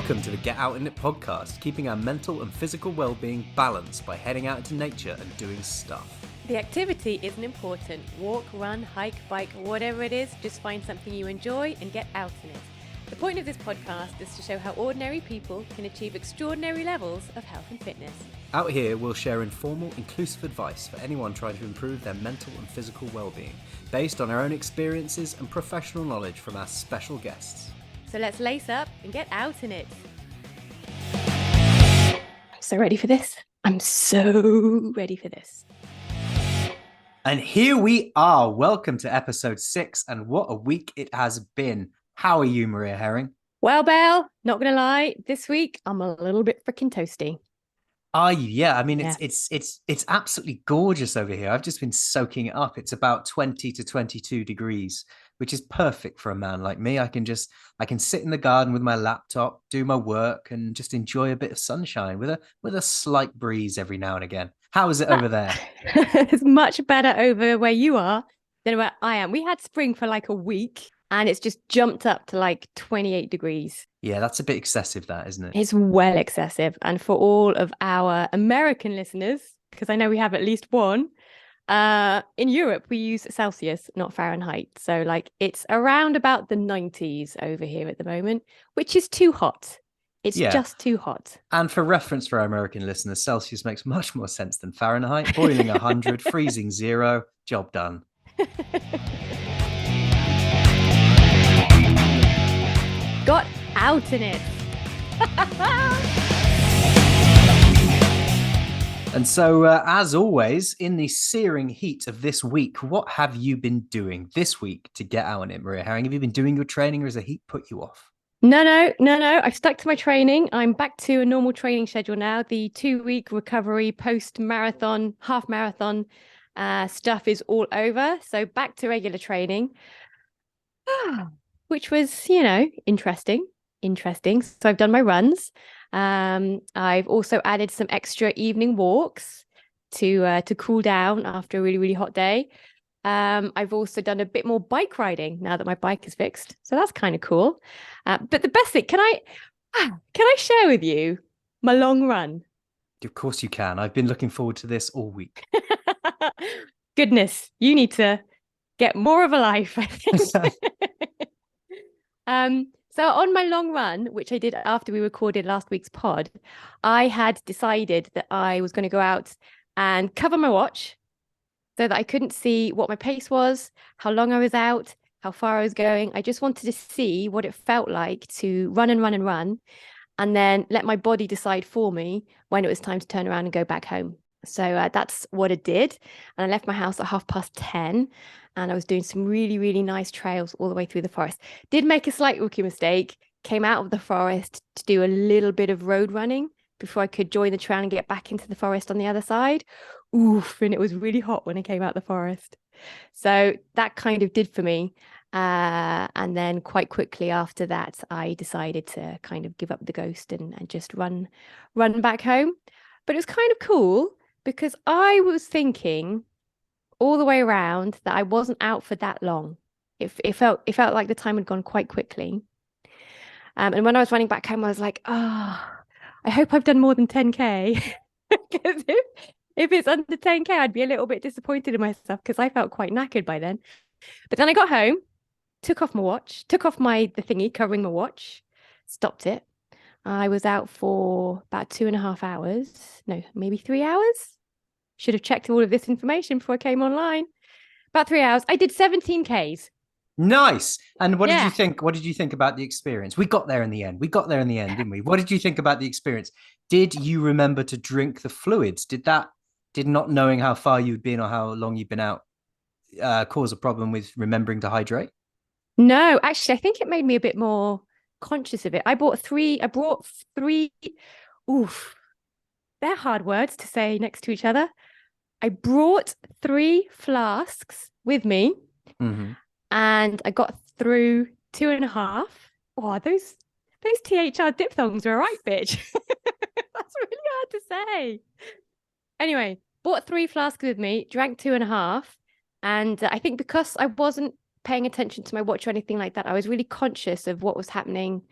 Welcome to the Get Out In It podcast, keeping our mental and physical well-being balanced by heading out into nature and doing stuff. The activity isn't important. Walk, run, hike, bike, whatever it is, just find something you enjoy and get out in it. The point of this podcast is to show how ordinary people can achieve extraordinary levels of health and fitness. Out here, we'll share informal, inclusive advice for anyone trying to improve their mental and physical well-being, based on our own experiences and professional knowledge from our special guests. So let's lace up and get out in it. So ready for this? I'm so ready for this. And here we are. Welcome to episode 6, and what a week it has been. How are you, Maria Herring? Well, Belle, not gonna lie, this week I'm a little bit freaking toasty. Are you? Yeah, I mean, it's absolutely gorgeous over here. I've just been soaking it up. It's about 20 to 22 degrees, which is perfect for a man like me. I can sit in the garden with my laptop, do my work, and just enjoy a bit of sunshine with a slight breeze every now and again. How is it over there? It's much better over where you are than where I am. We had spring for like a week and it's just jumped up to like 28 degrees. Yeah, that's a bit excessive, that, isn't it? It's well excessive. And for all of our American listeners, because I know we have at least one, in Europe, we use Celsius, not Fahrenheit. So like it's around about the 90s over here at the moment, which is too hot. It's just too hot. And for reference for our American listeners, Celsius makes much more sense than Fahrenheit. Boiling 100, freezing 0, job done. Got out in it. And so, as always, in the searing heat of this week, what have you been doing this week to get out in it, Maria Herring? Have you been doing your training, or has the heat put you off? No. I've stuck to my training. I'm back to a normal training schedule now. The 2-week recovery post-marathon, half marathon stuff is all over. So back to regular training, which was, interesting. So I've done my runs. I've also added some extra evening walks to cool down after a really, really hot day. I've also done a bit more bike riding now that my bike is fixed. So that's kind of cool. But the best thing, can I share with you my long run? Of course you can. I've been looking forward to this all week. Goodness, you need to get more of a life, I think. So on my long run, which I did after we recorded last week's pod, I had decided that I was going to go out and cover my watch so that I couldn't see what my pace was, how long I was out, how far I was going. I just wanted to see what it felt like to run, and then let my body decide for me when it was time to turn around and go back home. So that's what I did. And I left my house at 10:30, and I was doing some really, really nice trails all the way through the forest. Did make a slight rookie mistake, came out of the forest to do a little bit of road running before I could join the trail and get back into the forest on the other side. Oof, and it was really hot when I came out the forest. So that kind of did for me. And then quite quickly after that, I decided to kind of give up the ghost and just run back home. But it was kind of cool because I was thinking all the way around that I wasn't out for that long. It felt like the time had gone quite quickly. And when I was running back home, I was like, I hope I've done more than 10K. Because if it's under 10K, I'd be a little bit disappointed in myself because I felt quite knackered by then. But then I got home, took off the thingy covering my watch, stopped it. I was out for about 2.5 hours. No, maybe 3 hours. Should have checked all of this information before I came online. About 3 hours. I did 17Ks. Nice. And what did you think? What did you think about the experience? We got there in the end, didn't we? What did you think about the experience? Did you remember to drink the fluids? Did not knowing how far you'd been or how long you'd been out cause a problem with remembering to hydrate? No, actually, I think it made me a bit more conscious of it. I brought three. Oof. They're hard words to say next to each other. I brought 3 flasks with me, and I got through 2.5. Oh, those THR diphthongs are a right bitch. That's really hard to say. Anyway, bought 3 flasks with me, drank 2.5, and I think because I wasn't paying attention to my watch or anything like that, I was really conscious of what was happening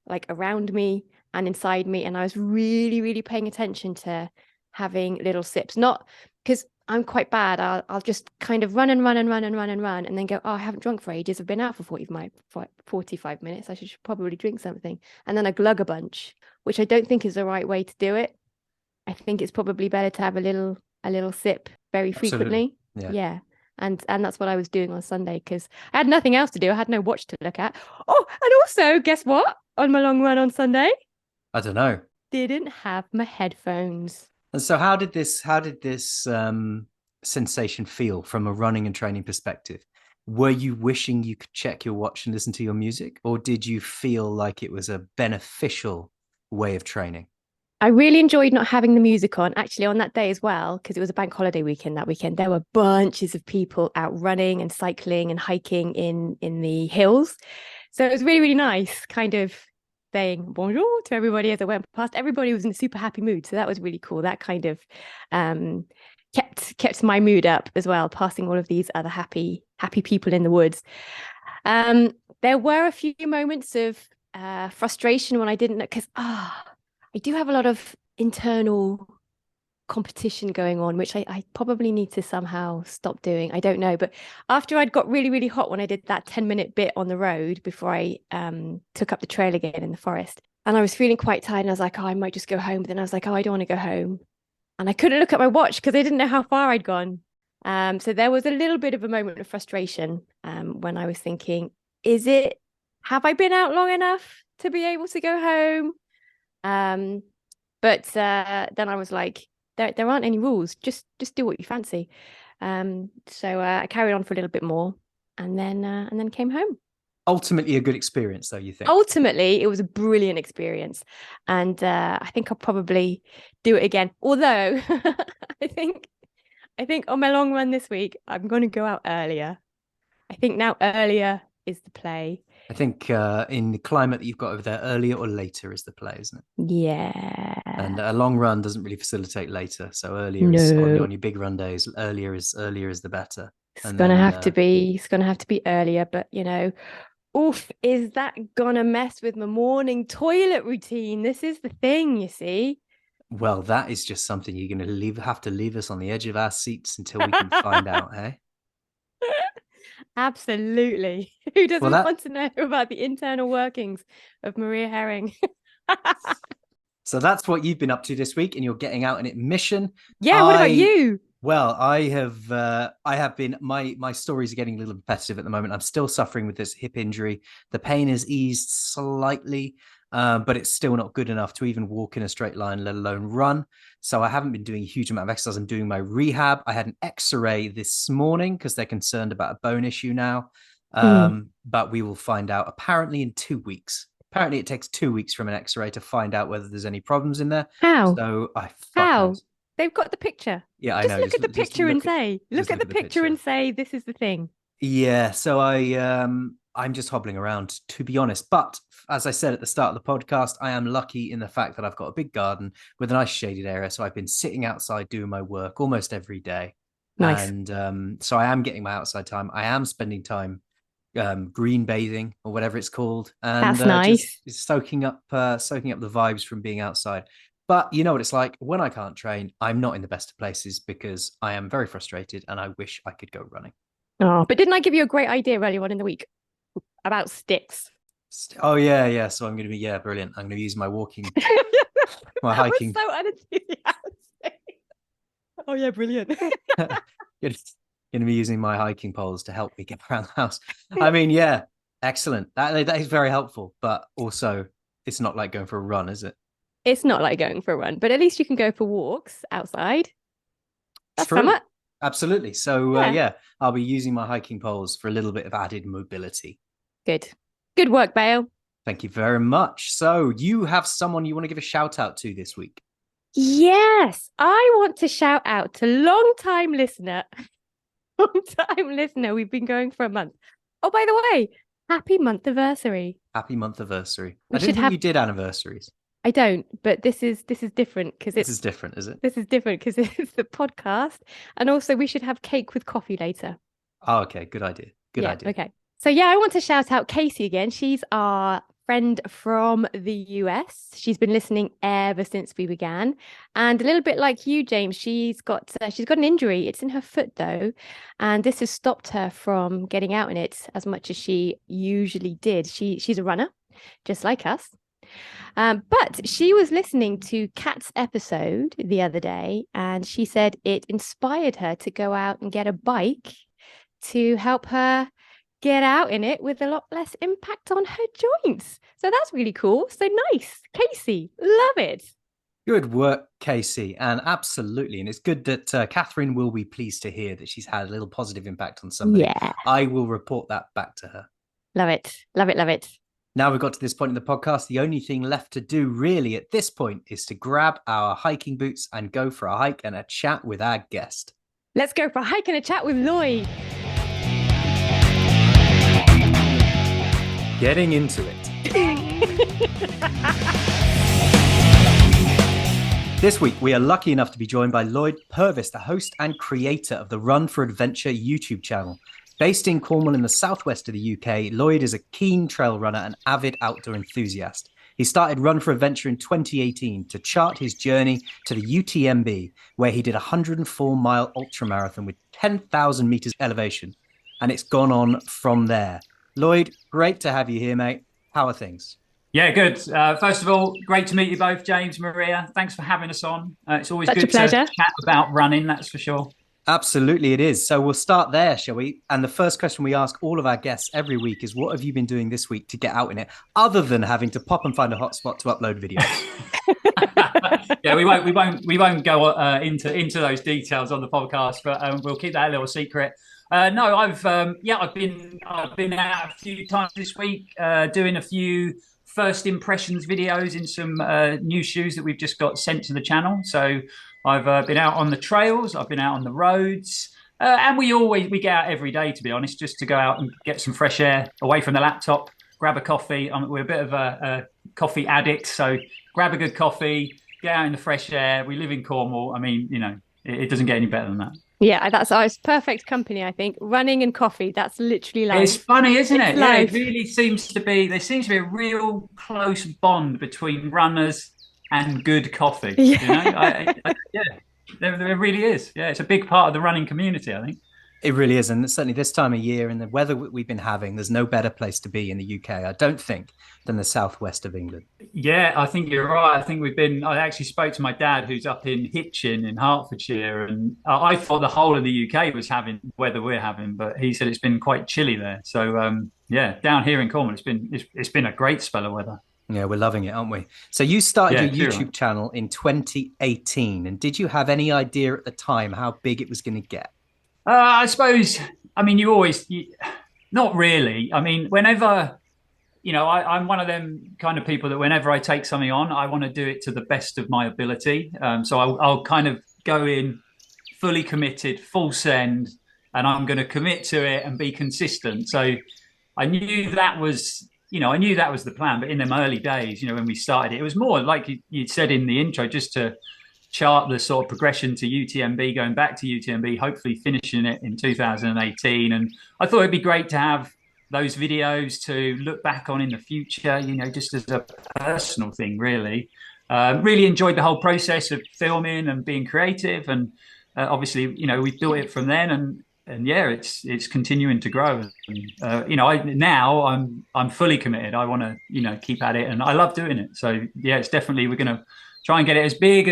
like around me and inside me. And I was really, really paying attention to having little sips, not because I'm quite bad. I'll just kind of run and run and run and run and run and then go, oh, I haven't drunk for ages. I've been out for 45 minutes. I should probably drink something. And then I glug a bunch, which I don't think is the right way to do it. I think it's probably better to have a little sip very frequently. Yeah. And that's what I was doing on Sunday because I had nothing else to do. I had no watch to look at. Oh, and also, guess what? On my long run on Sunday, I don't know. Didn't have my headphones. And so how did this sensation feel from a running and training perspective? Were you wishing you could check your watch and listen to your music, or did you feel like it was a beneficial way of training? I really enjoyed not having the music on, actually, on that day as well, because it was a bank holiday weekend that weekend. There were bunches of people out running and cycling and hiking in the hills. So it was really, really nice, kind of saying bonjour to everybody as I went past. Everybody was in a super happy mood. So that was really cool. That kind of kept my mood up as well, passing all of these other happy people in the woods. There were a few moments of frustration when I didn't know, because I do have a lot of internal competition going on, which I probably need to somehow stop doing. I don't know. But after I'd got really, really hot when I did that 10-minute bit on the road before I took up the trail again in the forest, and I was feeling quite tired, and I was like, oh, I might just go home. But then I was like, oh, I don't want to go home. And I couldn't look at my watch because I didn't know how far I'd gone. So there was a little bit of a moment of frustration when I was thinking, have I been out long enough to be able to go home? But then I was like, there aren't any rules. Just do what you fancy. So I carried on for a little bit more, and then came home. Ultimately, a good experience, though, you think? Ultimately, it was a brilliant experience, and I think I'll probably do it again. Although I think on my long run this week, I'm going to go out earlier. I think now earlier is the play. I think in the climate that you've got over there, earlier or later is the play, isn't it? Yeah. And a long run doesn't really facilitate later. So earlier is on your big run days. Earlier is the better. It's gonna have to be earlier, but oof, is that gonna mess with my morning toilet routine? This is the thing, you see. Well, that is just something you're gonna have to leave us on the edge of our seats until we can find out, hey? Absolutely. Who doesn't want to know about the internal workings of Maria Herring? So that's what you've been up to this week, and you're getting out an admission. Yeah, what about you? Well, I have been, my stories are getting a little repetitive at the moment. I'm still suffering with this hip injury. The pain has eased slightly, but it's still not good enough to even walk in a straight line, let alone run. So I haven't been doing a huge amount of exercise. I'm doing my rehab. I had an X-ray this morning because they're concerned about a bone issue now. But we will find out apparently in 2 weeks. Apparently it takes 2 weeks from an X-ray to find out whether there's any problems in there. How? So How? They've got the picture. Yeah, I know. Look at the picture and say, look at the picture and say, this is the thing. Yeah. So I'm just hobbling around, to be honest. But as I said at the start of the podcast, I am lucky in the fact that I've got a big garden with a nice shaded area. So I've been sitting outside doing my work almost every day. Nice. And so I am getting my outside time. I am spending time green bathing or whatever it's called, and that's nice. Just soaking up the vibes from being outside. But you know what it's like when I can't train. I'm not in the best of places because I am very frustrated and I wish I could go running. Oh, but didn't I give you a great idea earlier on in the week about sticks? Oh yeah. So I'm going to be brilliant. I'm going to use my walking, my hiking. So unenthusiastic. Oh yeah, brilliant. Going to be using my hiking poles to help me get around the house. I mean, yeah, excellent. That is very helpful, but also it's not like going for a run, is it? It's not like going for a run, but at least you can go for walks outside. That's true. Absolutely. So I'll be using my hiking poles for a little bit of added mobility. Good work, Bale. Thank you very much. So you have someone you want to give a shout out to this week? Yes, I want to shout out to long-time listener. We've been going for a month. Oh, by the way, happy month anniversary. Happy month anniversary. I didn't think you did anniversaries. I don't, but this is different because this is different, is it? This is different because it's the podcast, and also we should have cake with coffee later. Oh, okay, good idea. Good idea. Okay, so I want to shout out Casey again. She's our friend from the US. She's been listening ever since we began. And a little bit like you, James, she's got an injury. It's in her foot though. And this has stopped her from getting out in it as much as she usually did. She's a runner, just like us. But she was listening to Kat's episode the other day, and she said it inspired her to go out and get a bike to help her get out in it with a lot less impact on her joints. So that's really cool. So nice. Casey, love it. Good work, Casey. And absolutely. And it's good that Catherine will be pleased to hear that she's had a little positive impact on somebody. Yeah. I will report that back to her. Love it. Love it. Love it. Now we've got to this point in the podcast, the only thing left to do really at this point is to grab our hiking boots and go for a hike and a chat with our guest. Let's go for a hike and a chat with Loyd. Getting into it. This week, we are lucky enough to be joined by Loyd Purvis, the host and creator of the Run4 Adventure YouTube channel. Based in Cornwall in the southwest of the UK, Loyd is a keen trail runner and avid outdoor enthusiast. He started Run4 Adventure in 2018 to chart his journey to the UTMB, where he did a 104-mile ultramarathon with 10,000 meters elevation. And it's gone on from there. Loyd, great to have you here, mate. How are things? Yeah, good. First of all, great to meet you both, James, Maria. Thanks for having us on. It's always good to chat about running, that's for sure. Absolutely, it is. So we'll start there, shall we? And the first question we ask all of our guests every week is, what have you been doing this week to get out in it, other than having to pop and find a hotspot to upload videos? Yeah, we won't go into those details on the podcast, but we'll keep that a little secret. No, I've been out a few times this week, doing a few first impressions videos in some new shoes that we've just got sent to the channel. So I've been out on the trails, I've been out on the roads, and we get out every day, to be honest, just to go out and get some fresh air away from the laptop, grab a coffee. We're a bit of a coffee addict, so grab a good coffee, get out in the fresh air. We live in Cornwall. I mean, it doesn't get any better than that. Yeah, that's our perfect company, I think. Running and coffee, that's literally life. It's funny, isn't it? Yeah, it really seems to be, there seems to be a real close bond between runners and good coffee. Yeah. Yeah, there really is. Yeah, it's a big part of the running community, I think. It really is. And certainly this time of year and the weather we've been having, there's no better place to be in the UK, I don't think, than the southwest of England. Yeah, I think you're right. I think I actually spoke to my dad, who's up in Hitchin in Hertfordshire, and I thought the whole of the UK was having weather we're having, but he said it's been quite chilly there. So yeah, down here in Cornwall, it's been a great spell of weather. Yeah, we're loving it, aren't we? So you started your YouTube channel in 2018, and did you have any idea at the time how big it was going to get? I suppose, I mean, not really. I mean, whenever, I'm one of them kind of people that whenever I take something on, I want to do it to the best of my ability. So I'll kind of go in fully committed, full send, and I'm going to commit to it and be consistent. So I knew that was the plan. But in them early days, when we started it was more like you said in the intro, just to chart the sort of progression to UTMB, going back to UTMB, hopefully finishing it in 2018. And I thought it'd be great to have those videos to look back on in the future, just as a personal thing, really. Really enjoyed the whole process of filming and being creative. And obviously, we built it from then, and yeah, it's continuing to grow. And, I'm fully committed. I want to, keep at it, and I love doing it. So yeah, it's definitely, we're going to try and get it as big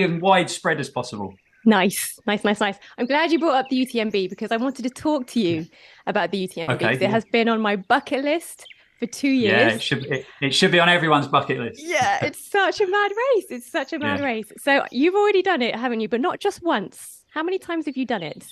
and widespread as possible. Nice. I'm glad you brought up the UTMB because I wanted to talk to you about the UTMB. Okay. It has been on my bucket list for 2 years. Yeah, it should be on everyone's bucket list. Yeah, it's such a mad race. Race. So you've already done it, haven't you? But not just once. How many times have you done it?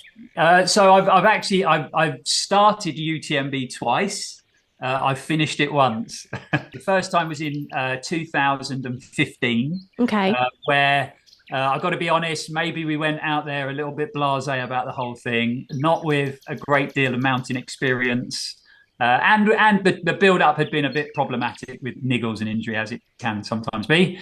So I've started UTMB twice. I finished it once. The first time was in 2015. Okay. Where I've got to be honest, maybe we went out there a little bit blasé about the whole thing, not with a great deal of mountain experience. And the build-up had been a bit problematic with niggles and injury, as it can sometimes be.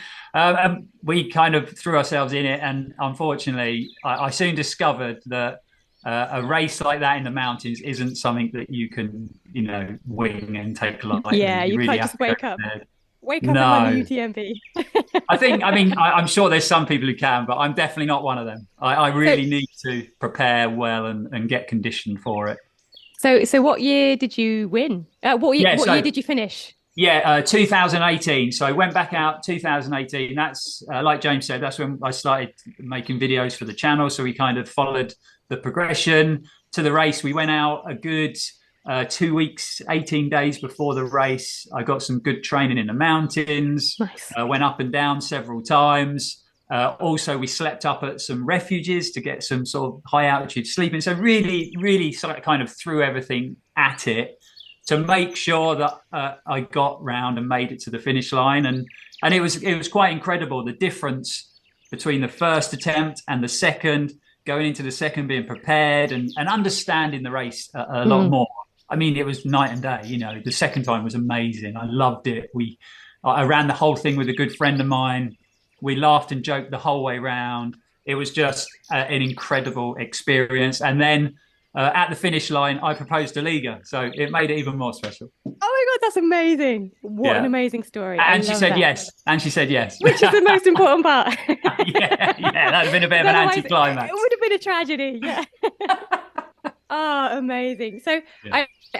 We kind of threw ourselves in it, and unfortunately, I soon discovered that A race like that in the mountains isn't something that you can, wing and take lightly. Yeah, you really can't just have to go wake up prepared. and run the No, UTMB. I'm sure there's some people who can, but I'm definitely not one of them. I really need to prepare well and get conditioned for it. So what year did you win? What year did you finish? Yeah, 2018. So I went back out 2018. That's like James said, that's when I started making videos for the channel. So we kind of followed the progression to the race. We went out a good 2 weeks, 18 days before the race. I got some good training in the mountains. Nice. Went up and down several times. Also, we slept up at some refuges to get some sort of high altitude sleeping. So really, really sort of kind of threw everything at it to make sure that I got round and made it to the finish line. And it was quite incredible, the difference between the first attempt and the second, going into the second, being prepared and understanding the race a lot more. I mean, it was night and day. The second time was amazing. I loved it. I ran the whole thing with a good friend of mine. We laughed and joked the whole way round. It was just an incredible experience. And then at the finish line, I proposed to Liga, so it made it even more special. Oh my God, that's amazing. What an amazing story. And she said yes. And she said yes. Which is the most important part. yeah, that'd have been a bit of an anticlimax. It would have been a tragedy. Yeah. Oh, amazing. So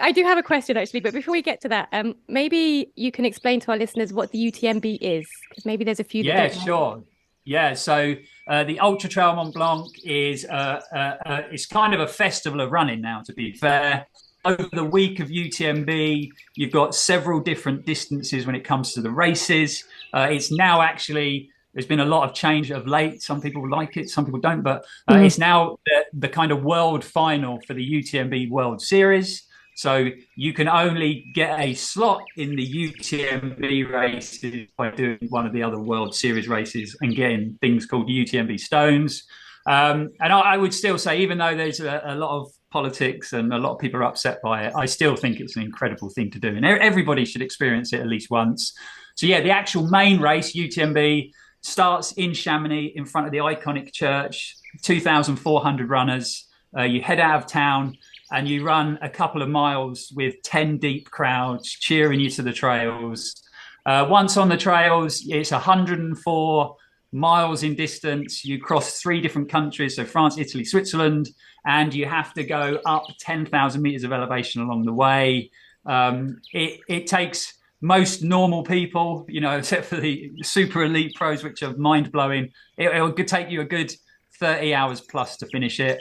I do have a question actually, but before we get to that, maybe you can explain to our listeners what the UTMB is, because maybe there's a few. Yeah, sure. Yeah, so the Ultra Trail Mont Blanc is it's kind of a festival of running now, to be fair. Over the week of UTMB, you've got several different distances when it comes to the races. It's now actually, there's been a lot of change of late. Some people like it, some people don't, but it's now the kind of world final for the UTMB World Series. So you can only get a slot in the UTMB races by doing one of the other World Series races and getting things called UTMB stones. And I would still say, even though there's a lot of politics and a lot of people are upset by it, I still think it's an incredible thing to do. And everybody should experience it at least once. So yeah, the actual main race, UTMB, starts in Chamonix in front of the iconic church, 2,400 runners. You head out of town and you run a couple of miles with 10 deep crowds cheering you to the trails. Once on the trails, it's 104 miles in distance. You cross 3 different countries, so France, Italy, Switzerland, and you have to go up 10,000 meters of elevation along the way. It takes most normal people, except for the super elite pros, which are mind-blowing. It would take you a good 30 hours plus to finish it.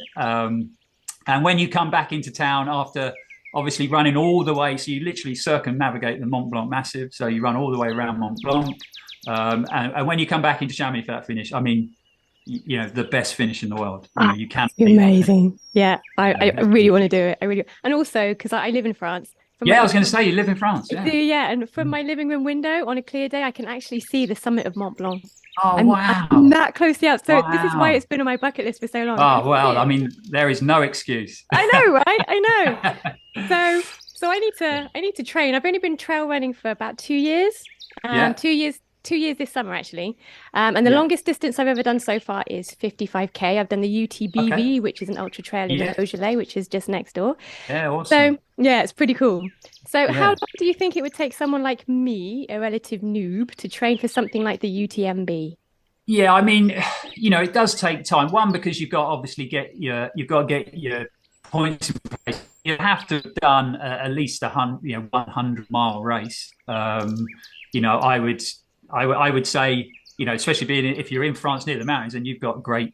And when you come back into town after obviously running all the way, so you literally circumnavigate the Mont Blanc Massif, so you run all the way around Mont Blanc. And when you come back into Chamonix for that finish, I mean, the best finish in the world. You can't. Amazing. Yeah, I really want to do it. I really, and also because I live in France. I was going to say you live in France. Yeah. Yeah, and from my living room window on a clear day, I can actually see the summit of Mont Blanc. Oh, wow. I'm that close to out. So this is why it's been on my bucket list for so long. Oh, well, I mean, there is no excuse. I know, right? I know. So I need to train. I've only been trail running for about 2 years. 2 years this summer, actually. And the longest distance I've ever done so far is 55K. I've done the UTBV, which is an ultra trail in Beaujolais, which is just next door. Yeah, awesome. So, yeah, it's pretty cool. So how long do you think it would take someone like me, a relative noob, to train for something like the UTMB? Yeah, I mean, it does take time. One, because you've got to obviously get your points in place. You have to have done at least 100-mile race. I would say, especially if you're in France near the mountains and you've got great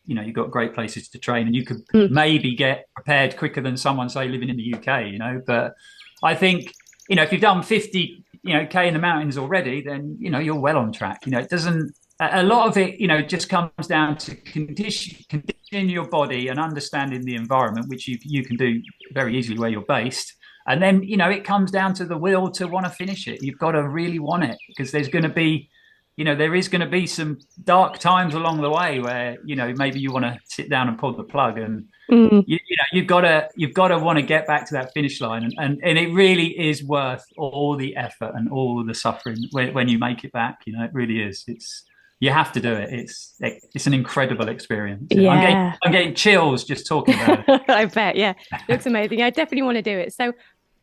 places to train, and you could maybe get prepared quicker than someone, say, living in the UK, but I think, if you've done 50, K in the mountains already, then, you're well on track. It doesn't, a lot of it, just comes down to conditioning your body and understanding the environment, which you can do very easily where you're based. And then, it comes down to the will to want to finish it. You've got to really want it, because there's going to be, there is going to be some dark times along the way where, maybe you want to sit down and pull the plug, and you've got to want to get back to that finish line, and it really is worth all the effort and all the suffering when you make it back. It really is. You have to do it. It's an incredible experience. Yeah. I'm getting chills just talking about it. I bet. Yeah. Looks amazing. I definitely want to do it. So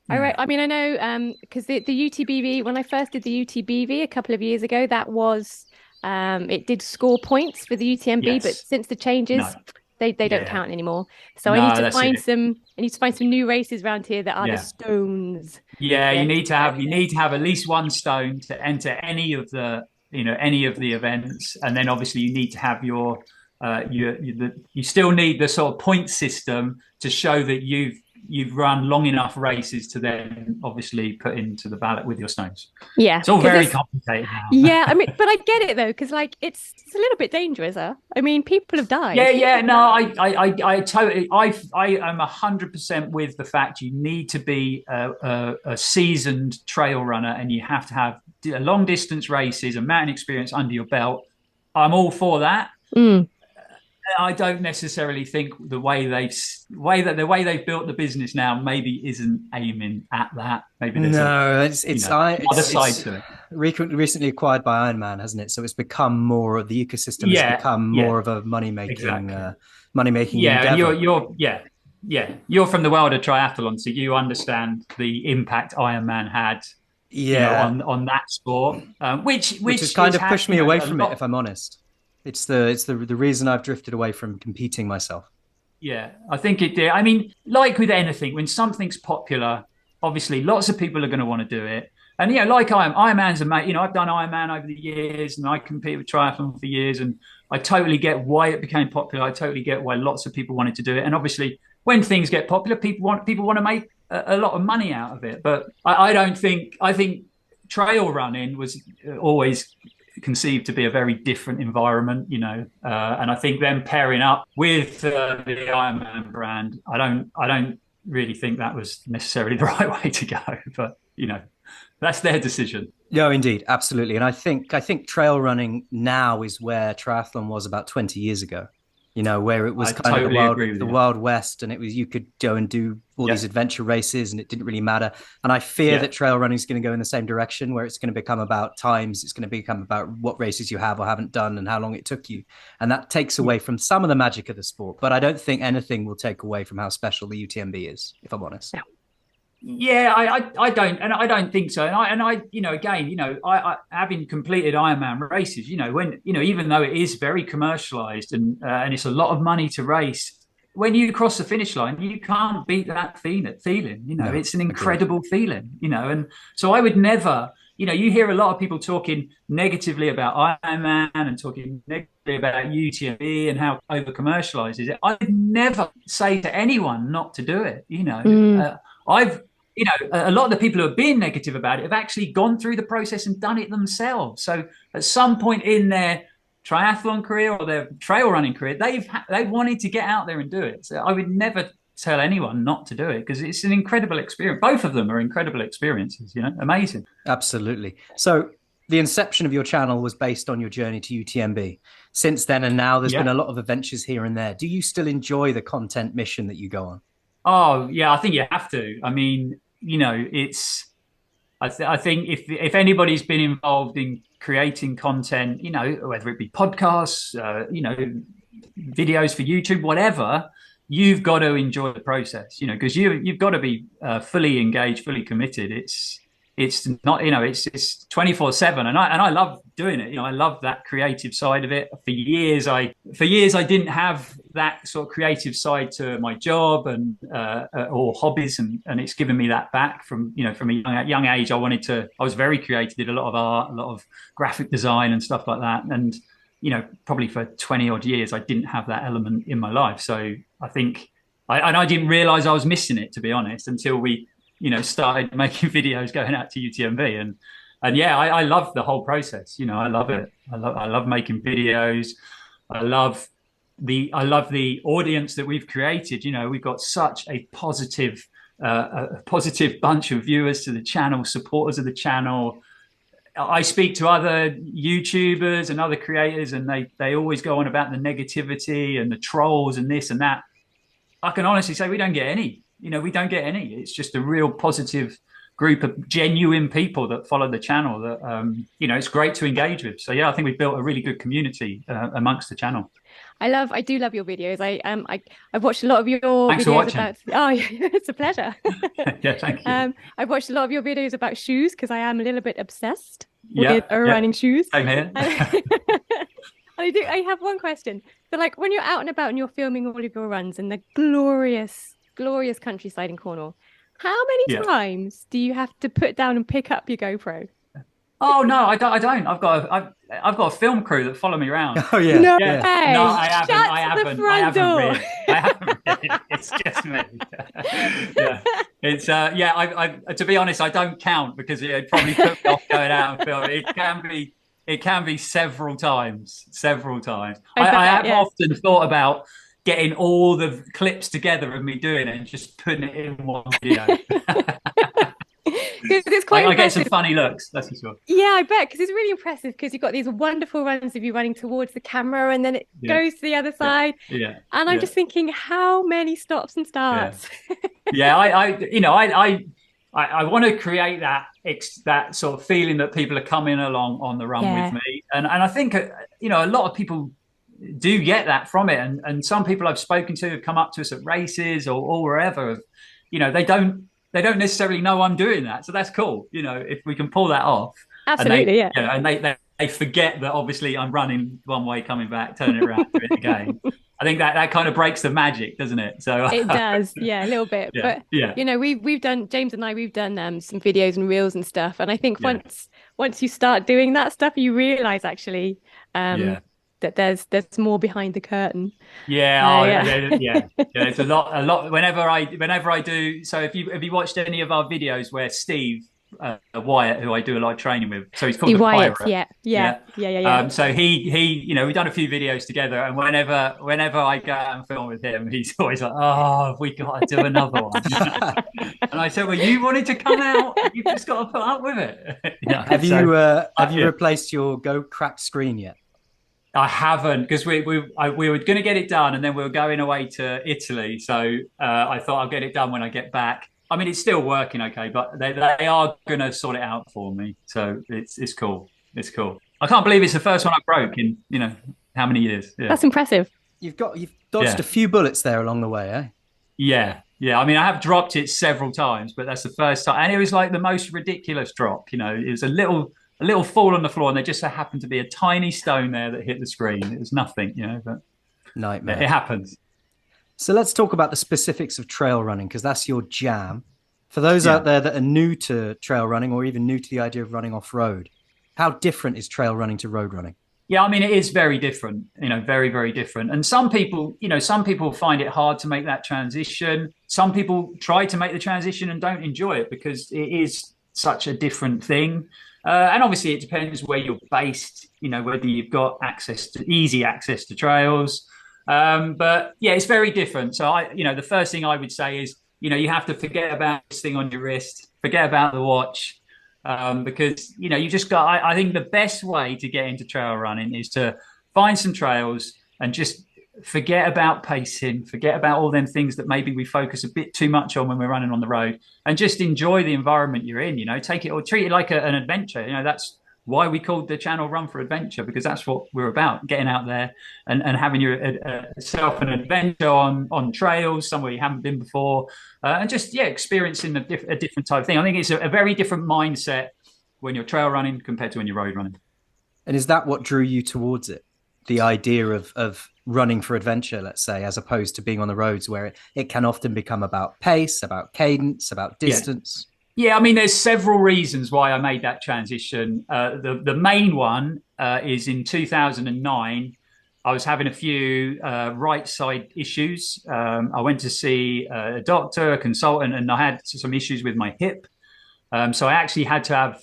I mean, I know because the UTBV, when I first did the UTBV a couple of years ago, that was it did score points for the UTMB, but Yes. since the changes, No. they don't count anymore. So No, I need to that's find it. some new races around here that are the Yeah. stones. Yeah, Yeah. you need to have at least one stone to enter any of the events, and then obviously you need to have you still need the sort of point system to show that you've run long enough races to then obviously put into the ballot with your stones. Yeah. It's all very complicated now. Yeah, I mean, but I get it though, because like it's a little bit dangerous, huh? I mean, people have died. Yeah. No, I totally, I am 100% with the fact you need to be a seasoned trail runner, and you have to have long distance races and mountain experience under your belt. I'm all for that. I don't necessarily think the way they've built the business now maybe isn't aiming at that. Maybe there's other side to it. Recently acquired by Ironman, hasn't it? So it's become more of the ecosystem. Has become more of a money making endeavor. And you're from the world of triathlon, so you understand the impact Ironman had. On that sport, which has kind of pushed me away from it, if I'm honest. It's the reason I've drifted away from competing myself. Yeah, I think it did. I mean, like with anything, when something's popular, obviously lots of people are going to want to do it. And like Ironman's a mate. I've done Ironman over the years, and I compete with triathlon for years, and I totally get why it became popular. I totally get why lots of people wanted to do it. And obviously, when things get popular, people want to make a lot of money out of it. But I think trail running was always conceived to be a very different environment, and I think them pairing up with the Ironman brand, I don't really think that was necessarily the right way to go, but that's their decision. No, indeed, absolutely. And I think trail running now is where triathlon was about 20 years ago. Where it was kind of the Wild West, and it was, you could go and do all these adventure races and it didn't really matter. And I fear that trail running is going to go in the same direction, where it's going to become about times. It's going to become about what races you have or haven't done and how long it took you. And that takes away from some of the magic of the sport. But I don't think anything will take away from how special the UTMB is, if I'm honest. Yeah, I don't think so. And I I having completed Ironman races, when even though it is very commercialized and it's a lot of money to race, when you cross the finish line, you can't beat that feeling. It's an incredible feeling. And so I would never. You hear a lot of people talking negatively about Ironman and talking negatively about UTMB and how over commercialized is it. I would never say to anyone not to do it. A lot of the people who are being negative about it have actually gone through the process and done it themselves. So at some point in their triathlon career or their trail running career, they've wanted to get out there and do it. So I would never tell anyone not to do it, because it's an incredible experience. Both of them are incredible experiences, amazing. Absolutely. So the inception of your channel was based on your journey to UTMB. Since then and now, there's been a lot of adventures here and there. Do you still enjoy the content mission that you go on? Oh, yeah, I think you have to. I mean, it's. I think if anybody's been involved in creating content, whether it be podcasts, videos for YouTube, whatever, you've got to enjoy the process, because you've got to be fully engaged, fully committed. It's not, it's 24/7, and I love doing it. I love that creative side of it. For years I didn't have that sort of creative side to my job and or hobbies, and it's given me that back from a young age. I was very creative, did a lot of art, a lot of graphic design and stuff like that. And probably for 20 odd years I didn't have that element in my life. So I think I didn't realize I was missing it, to be honest, until we started making videos going out to UTMB, and yeah, I love the whole process. I love it. I love making videos. I love the audience that we've created. We've got such a positive bunch of viewers to the channel, supporters of the channel. I speak to other YouTubers and other creators, and they always go on about the negativity and the trolls and this and that. I can honestly say we don't get any. We don't get any. It's just a real positive group of genuine people that follow the channel that it's great to engage with. So yeah, I think we've built a really good community amongst the channel. I do love your videos. I've watched a lot of your Thanks for videos watching. about. Oh, it's a pleasure. Yeah, thank you. I've watched a lot of your videos about shoes because I am a little bit obsessed with running shoes. Same here. I have one question. So, like, when you're out and about and you're filming all of your runs in the glorious, glorious countryside in Cornwall, how many times do you have to put down and pick up your GoPro? Oh no, I don't. I've got a film crew that follow me around. Oh yeah. No, yeah. way. No, I haven't. Shut I haven't. The front door. Really. I haven't really. It's just me. Yeah. It's I to be honest, I don't count because it'd probably put me off going out and film. It can be several times. I have often thought about getting all the clips together of me doing it and just putting it in one video. It's quite I get some funny looks, that's for sure. Yeah, I bet, because it's really impressive because you've got these wonderful runs of you running towards the camera and then it goes to the other side. Yeah. And I'm just thinking, how many stops and starts? Yeah, I want to create that sort of feeling that people are coming along on the run with me. And I think, a lot of people do get that from it. And some people I've spoken to have come up to us at races or wherever, they don't necessarily know I'm doing that. So that's cool. If we can pull that off. Absolutely, and they forget that obviously I'm running one way, coming back, turning it around, doing it again. I think that kind of breaks the magic, doesn't it? So it does, a little bit. But we've done, James and I, we've done some videos and reels and stuff. And I think once you start doing that stuff, you realize actually that there's more behind the curtain. It's a lot. Whenever I do. So have you watched any of our videos where Steve Wyatt, who I do a lot of training with, so he's called Steve the Wyatt, Pirate. So he we've done a few videos together, and whenever I go out and film with him, he's always like, "Oh, have we got to do another one?" And I said, "Well, you wanted to come out, you've just got to put up with it." Have you replaced your cracked screen yet? I haven't, because we were going to get it done, and then we were going away to Italy. So I thought I'll get it done when I get back. I mean, it's still working okay, but they are going to sort it out for me. So it's cool. It's cool. I can't believe it's the first one I broke in how many years. Yeah. That's impressive. You've dodged a few bullets there along the way, eh? Yeah. I mean, I have dropped it several times, but that's the first time, and it was like the most ridiculous drop. It was a little fall on the floor, and there just so happened to be a tiny stone there that hit the screen. It was nothing, but nightmare. It happens. So let's talk about the specifics of trail running, because that's your jam. For those out there that are new to trail running or even new to the idea of running off-road, how different is trail running to road running? Yeah, I mean, it is very different, very, very different. And some people find it hard to make that transition. Some people try to make the transition and don't enjoy it because it is such a different thing. And obviously it depends where you're based, whether you've got easy access to trails. But yeah, it's very different. So the first thing I would say is, you have to forget about this thing on your wrist, forget about the watch, because, you just got, I think the best way to get into trail running is to find some trails and just forget about pacing, forget about all them things that maybe we focus a bit too much on when we're running on the road, and just enjoy the environment you're in, take it or treat it like an adventure. That's why we called the channel Run4 Adventure, because that's what we're about, getting out there and having yourself an adventure on trails somewhere you haven't been before, and just experiencing a different type of thing. I think it's a very different mindset when you're trail running compared to when you're road running. And is that what drew you towards it? The idea of running for adventure, let's say, as opposed to being on the roads where it can often become about pace, about cadence, about distance? Yeah, I mean, there's several reasons why I made that transition. The main one is in 2009, I was having a few right side issues. I went to see a doctor, a consultant, and I had some issues with my hip. So I actually had to have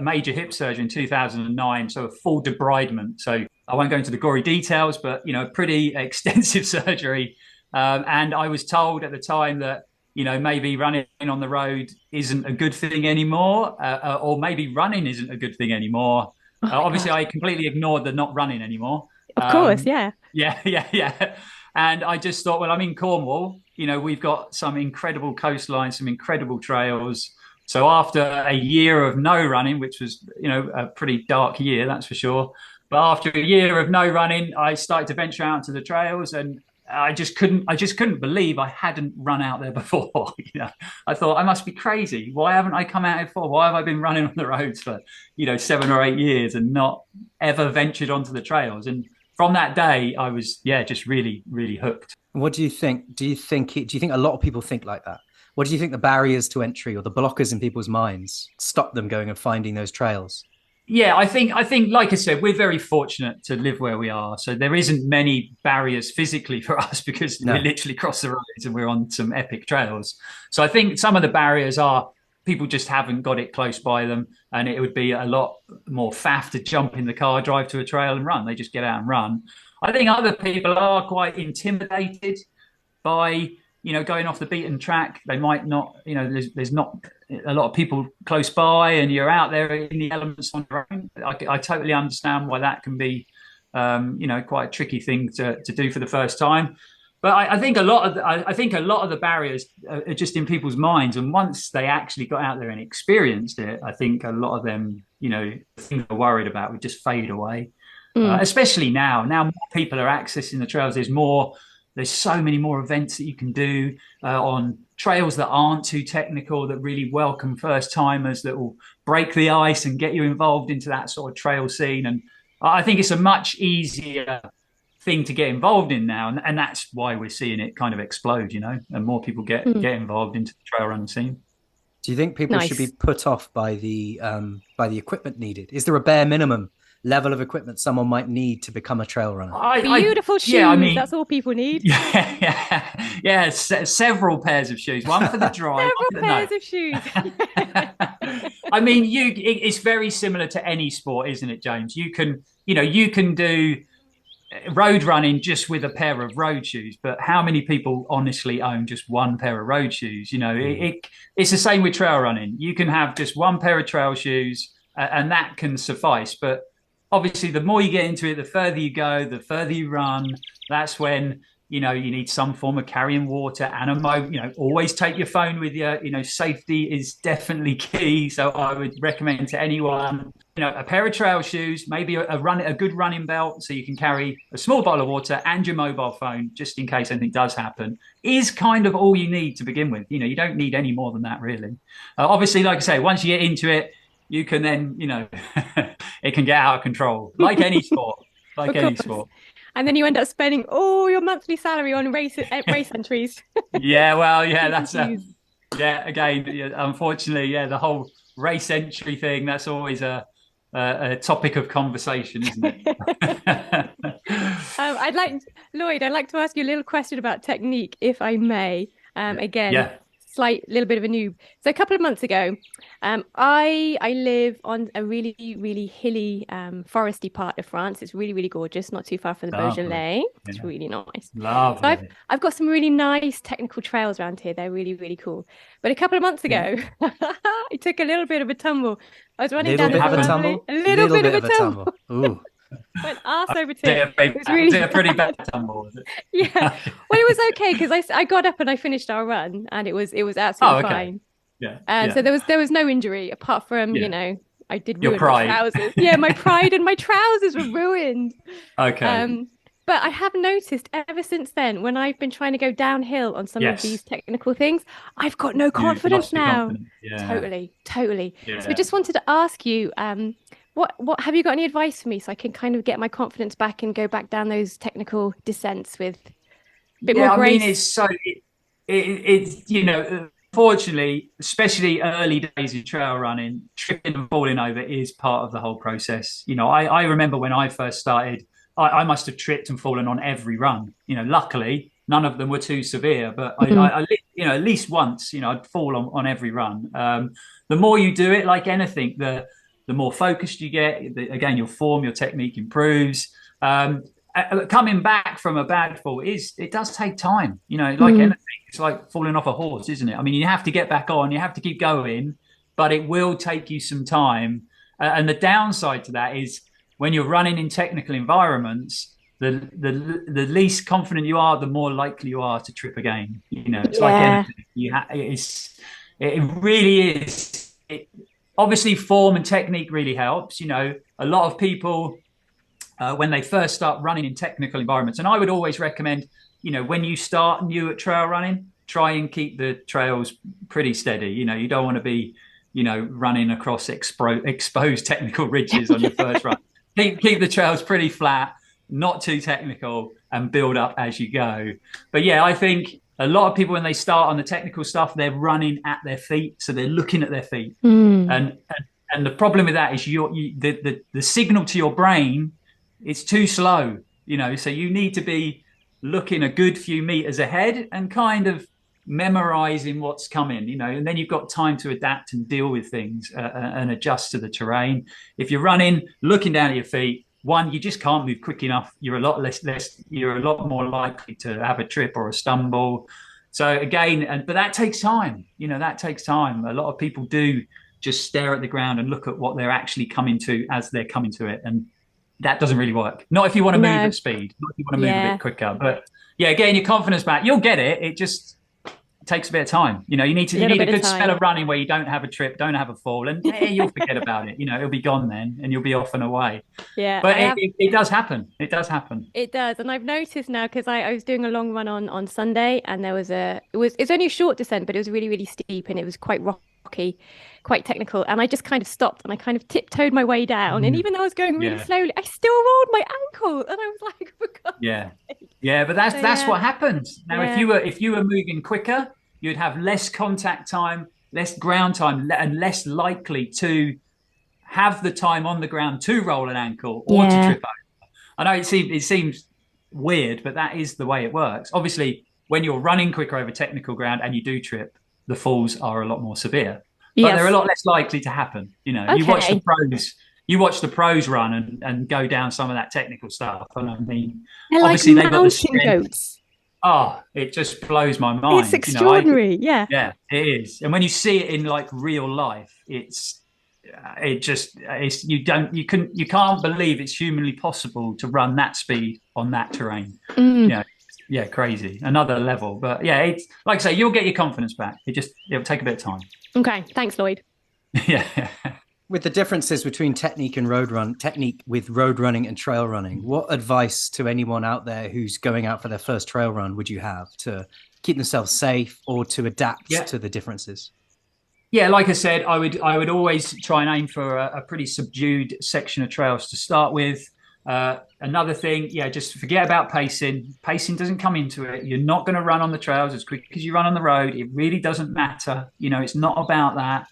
major hip surgery in 2009, so a full debridement. So I won't go into the gory details, but, pretty extensive surgery. And I was told at the time that, maybe running on the road isn't a good thing anymore, or maybe running isn't a good thing anymore. Obviously, I completely ignored the not running anymore. Of course, yeah. Yeah. And I just thought, well, I'm in Cornwall. We've got some incredible coastline, some incredible trails. So after a year of no running, which was, you know, a pretty dark year, that's for sure. But after a year of no running, I started to venture out into the trails, and I just couldn't believe I hadn't run out there before. You know, I thought I must be crazy. Why haven't I come out here before? Why have I been running on the roads for, you know, 7 or 8 years and not ever ventured onto the trails? And from that day, I was, just really, really hooked. What do you think? Do you think a lot of people think like that? What do you think the barriers to entry or the blockers in people's minds stop them going and finding those trails? Yeah, I think, like I said, we're very fortunate to live where we are. So there isn't many barriers physically for us because we literally cross the roads and we're on some epic trails. So I think some of the barriers are people just haven't got it close by them, and it would be a lot more faff to jump in the car, drive to a trail and run. They just get out and run. I think other people are quite intimidated by, you know, going off the beaten track. They might not, you know, there's not a lot of people close by and you're out there in the elements on your own. I totally understand why that can be, you know, quite a tricky thing to do for the first time. But I think a lot of the barriers are just in people's minds. And once they actually got out there and experienced it, I think a lot of them, you know, things they're worried about would just fade away. Especially now more people are accessing the trails. There's so many more events that you can do on trails that aren't too technical, that really welcome first timers, that will break the ice and get you involved into that sort of trail scene. And I think it's a much easier thing to get involved in now. And that's why we're seeing it kind of explode, you know, and more people get involved into the trail running scene. Do you think people should be put off by the equipment needed? Is there a bare minimum level of equipment someone might need to become a trail runner? Beautiful shoes. Yeah, I mean, that's all people need. Several pairs of shoes. One for the drive. Several pairs of shoes. I mean, it's very similar to any sport, isn't it, James? You can do road running just with a pair of road shoes, but how many people honestly own just one pair of road shoes? You know, it's the same with trail running. You can have just one pair of trail shoes, and that can suffice. But obviously, the more you get into it, the further you go, the further you run. That's when, you know, you need some form of carrying water and you know, always take your phone with you. You know, safety is definitely key. So I would recommend to anyone, you know, a pair of trail shoes, maybe a good running belt, so you can carry a small bottle of water and your mobile phone just in case anything does happen, is kind of all you need to begin with. You know, you don't need any more than that, really. Obviously, like I say, once you get into it, you can then, you know, it can get out of control, like any sport, And then you end up spending all your monthly salary on race entries. That's unfortunately, the whole race entry thing, that's always a topic of conversation, isn't it? Loyd, I'd like to ask you a little question about technique, if I may. Slight little bit of a noob. So a couple of months ago, I live on a really, really hilly, foresty part of France. It's really, really gorgeous, not too far from the Beaujolais. It's really nice. Lovely. So I've got some really nice technical trails around here. They're really, really cool. But a couple of months ago, I took a little bit of a tumble. I was running down a little bit of a tumble. Ooh. Went arse over tip. It was a pretty bad tumble, was it? Yeah. Well, it was okay because I got up and I finished our run, and it was absolutely fine. So there was no injury apart from you know, I did ruin my trousers. Yeah, my pride and my trousers were ruined. Okay. But I have noticed ever since then, when I've been trying to go downhill on some of these technical things, I've got no confidence now. Totally. Yeah. So I just wanted to ask you, what have you got any advice for me so I can kind of get my confidence back and go back down those technical descents with a bit more grace? I mean, it's you know, unfortunately, especially early days of trail running, tripping and falling over is part of the whole process. You know, I remember when I first started, I must have tripped and fallen on every run. You know, luckily none of them were too severe, but I you know, at least once, you know, I'd fall on every run. The more you do it, like anything, the more focused you get. Again, your form, your technique improves. Coming back from a bad fall it does take time. You know, like anything, it's like falling off a horse, isn't it? I mean, you have to get back on, you have to keep going, but it will take you some time. And the downside to that is when you're running in technical environments, the least confident you are, the more likely you are to trip again. You know, it's like anything. It really is. Obviously, form and technique really helps. You know, a lot of people, when they first start running in technical environments, and I would always recommend, you know, when you start new at trail running, try and keep the trails pretty steady. You know, you don't want to be, you know, running across exposed technical ridges on your first run. Keep the trails pretty flat, not too technical, and build up as you go. But yeah, I think a lot of people, when they start on the technical stuff, they're running at their feet, so they're looking at their feet, and the problem with that is the signal to your brain, it's too slow, you know. So you need to be looking a good few meters ahead and kind of memorizing what's coming, you know, and then you've got time to adapt and deal with things and adjust to the terrain. If you're running, looking down at your feet, one, you just can't move quick enough. You're a lot more likely to have a trip or a stumble. So again, but that takes time, you know, that takes time. A lot of people do just stare at the ground and look at what they're actually coming to as they're coming to it. And that doesn't really work. Not if you want to move at speed, not if you want to move a bit quicker. But yeah, getting your confidence back, you'll get it. It just takes a bit of time. You know, you need a good spell of running where you don't have a trip, don't have a fall, and you'll forget about it. You know, it'll be gone then, and you'll be off and away. Yeah, but it does happen. It does happen. It does, and I've noticed now, because I was doing a long run on Sunday, and there was it's only a short descent, but it was really, really steep, and it was quite rocky, quite technical, and I just kind of stopped and I kind of tiptoed my way down, and even though I was going really slowly, I still rolled my ankle, and I was like, for God's sake. Yeah, but that's what happens. Now, if you were moving quicker, you'd have less contact time, less ground time, and less likely to have the time on the ground to roll an ankle or to trip over. I know it seems weird, but that is the way it works. Obviously, when you're running quicker over technical ground and you do trip, the falls are a lot more severe. But they're a lot less likely to happen. You know, you watch the pros run and go down some of that technical stuff. And I mean, they're obviously like they've got the mountain goats. Oh, it just blows my mind. It's extraordinary. Yeah, it is. And when you see it in like real life, you can't believe it's humanly possible to run that speed on that terrain. Yeah, crazy. Another level. But yeah, it's like I say, you'll get your confidence back. It'll take a bit of time. Okay, thanks, Loyd. Yeah. With the differences between technique with road running and trail running, what advice to anyone out there who's going out for their first trail run would you have to keep themselves safe or to adapt to the differences? Yeah, like I said, I would always try and aim for a pretty subdued section of trails to start with. Another thing, just forget about pacing. Pacing doesn't come into it. You're not going to run on the trails as quick as you run on the road. It really doesn't matter. You know, it's not about that.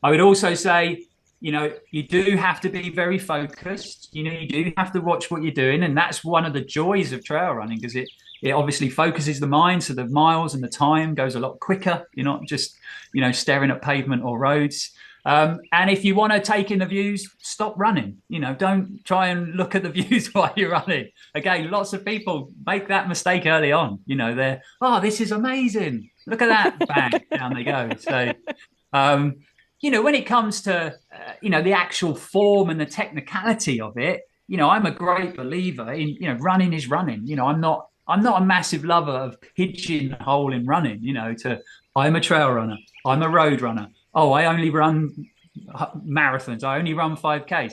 I would also say, you know, you do have to be very focused. You know, you do have to watch what you're doing. And that's one of the joys of trail running, because it obviously focuses the mind. So the miles and the time goes a lot quicker. You're not just, you know, staring at pavement or roads. And if you want to take in the views, stop running. You know, don't try and look at the views while you're running. Again, lots of people make that mistake early on. You know, they're, this is amazing. Look at that. Bang, down they go. So, you know, when it comes to, you know, the actual form and the technicality of it, you know, I'm a great believer in, you know, running is running. You know, I'm not a massive lover of pigeonholing running, you know, I'm a trail runner. I'm a road runner. Oh, I only run marathons. I only run 5Ks.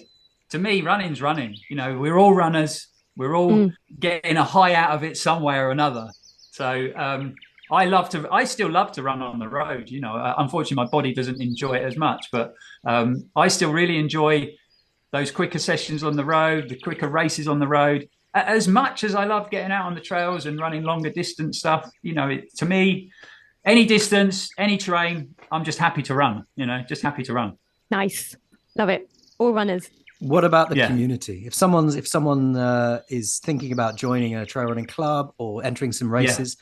To me, running's running. You know, we're all runners. We're all getting a high out of it some way or another. So, I still love to run on the road. You know, unfortunately, my body doesn't enjoy it as much, but I still really enjoy those quicker sessions on the road, the quicker races on the road, as much as I love getting out on the trails and running longer distance stuff. You know, to me, any distance, any terrain, I'm just happy to run. You know, just happy to run. Nice, love it. All runners. What about the community? If someone is thinking about joining a trail running club or entering some races.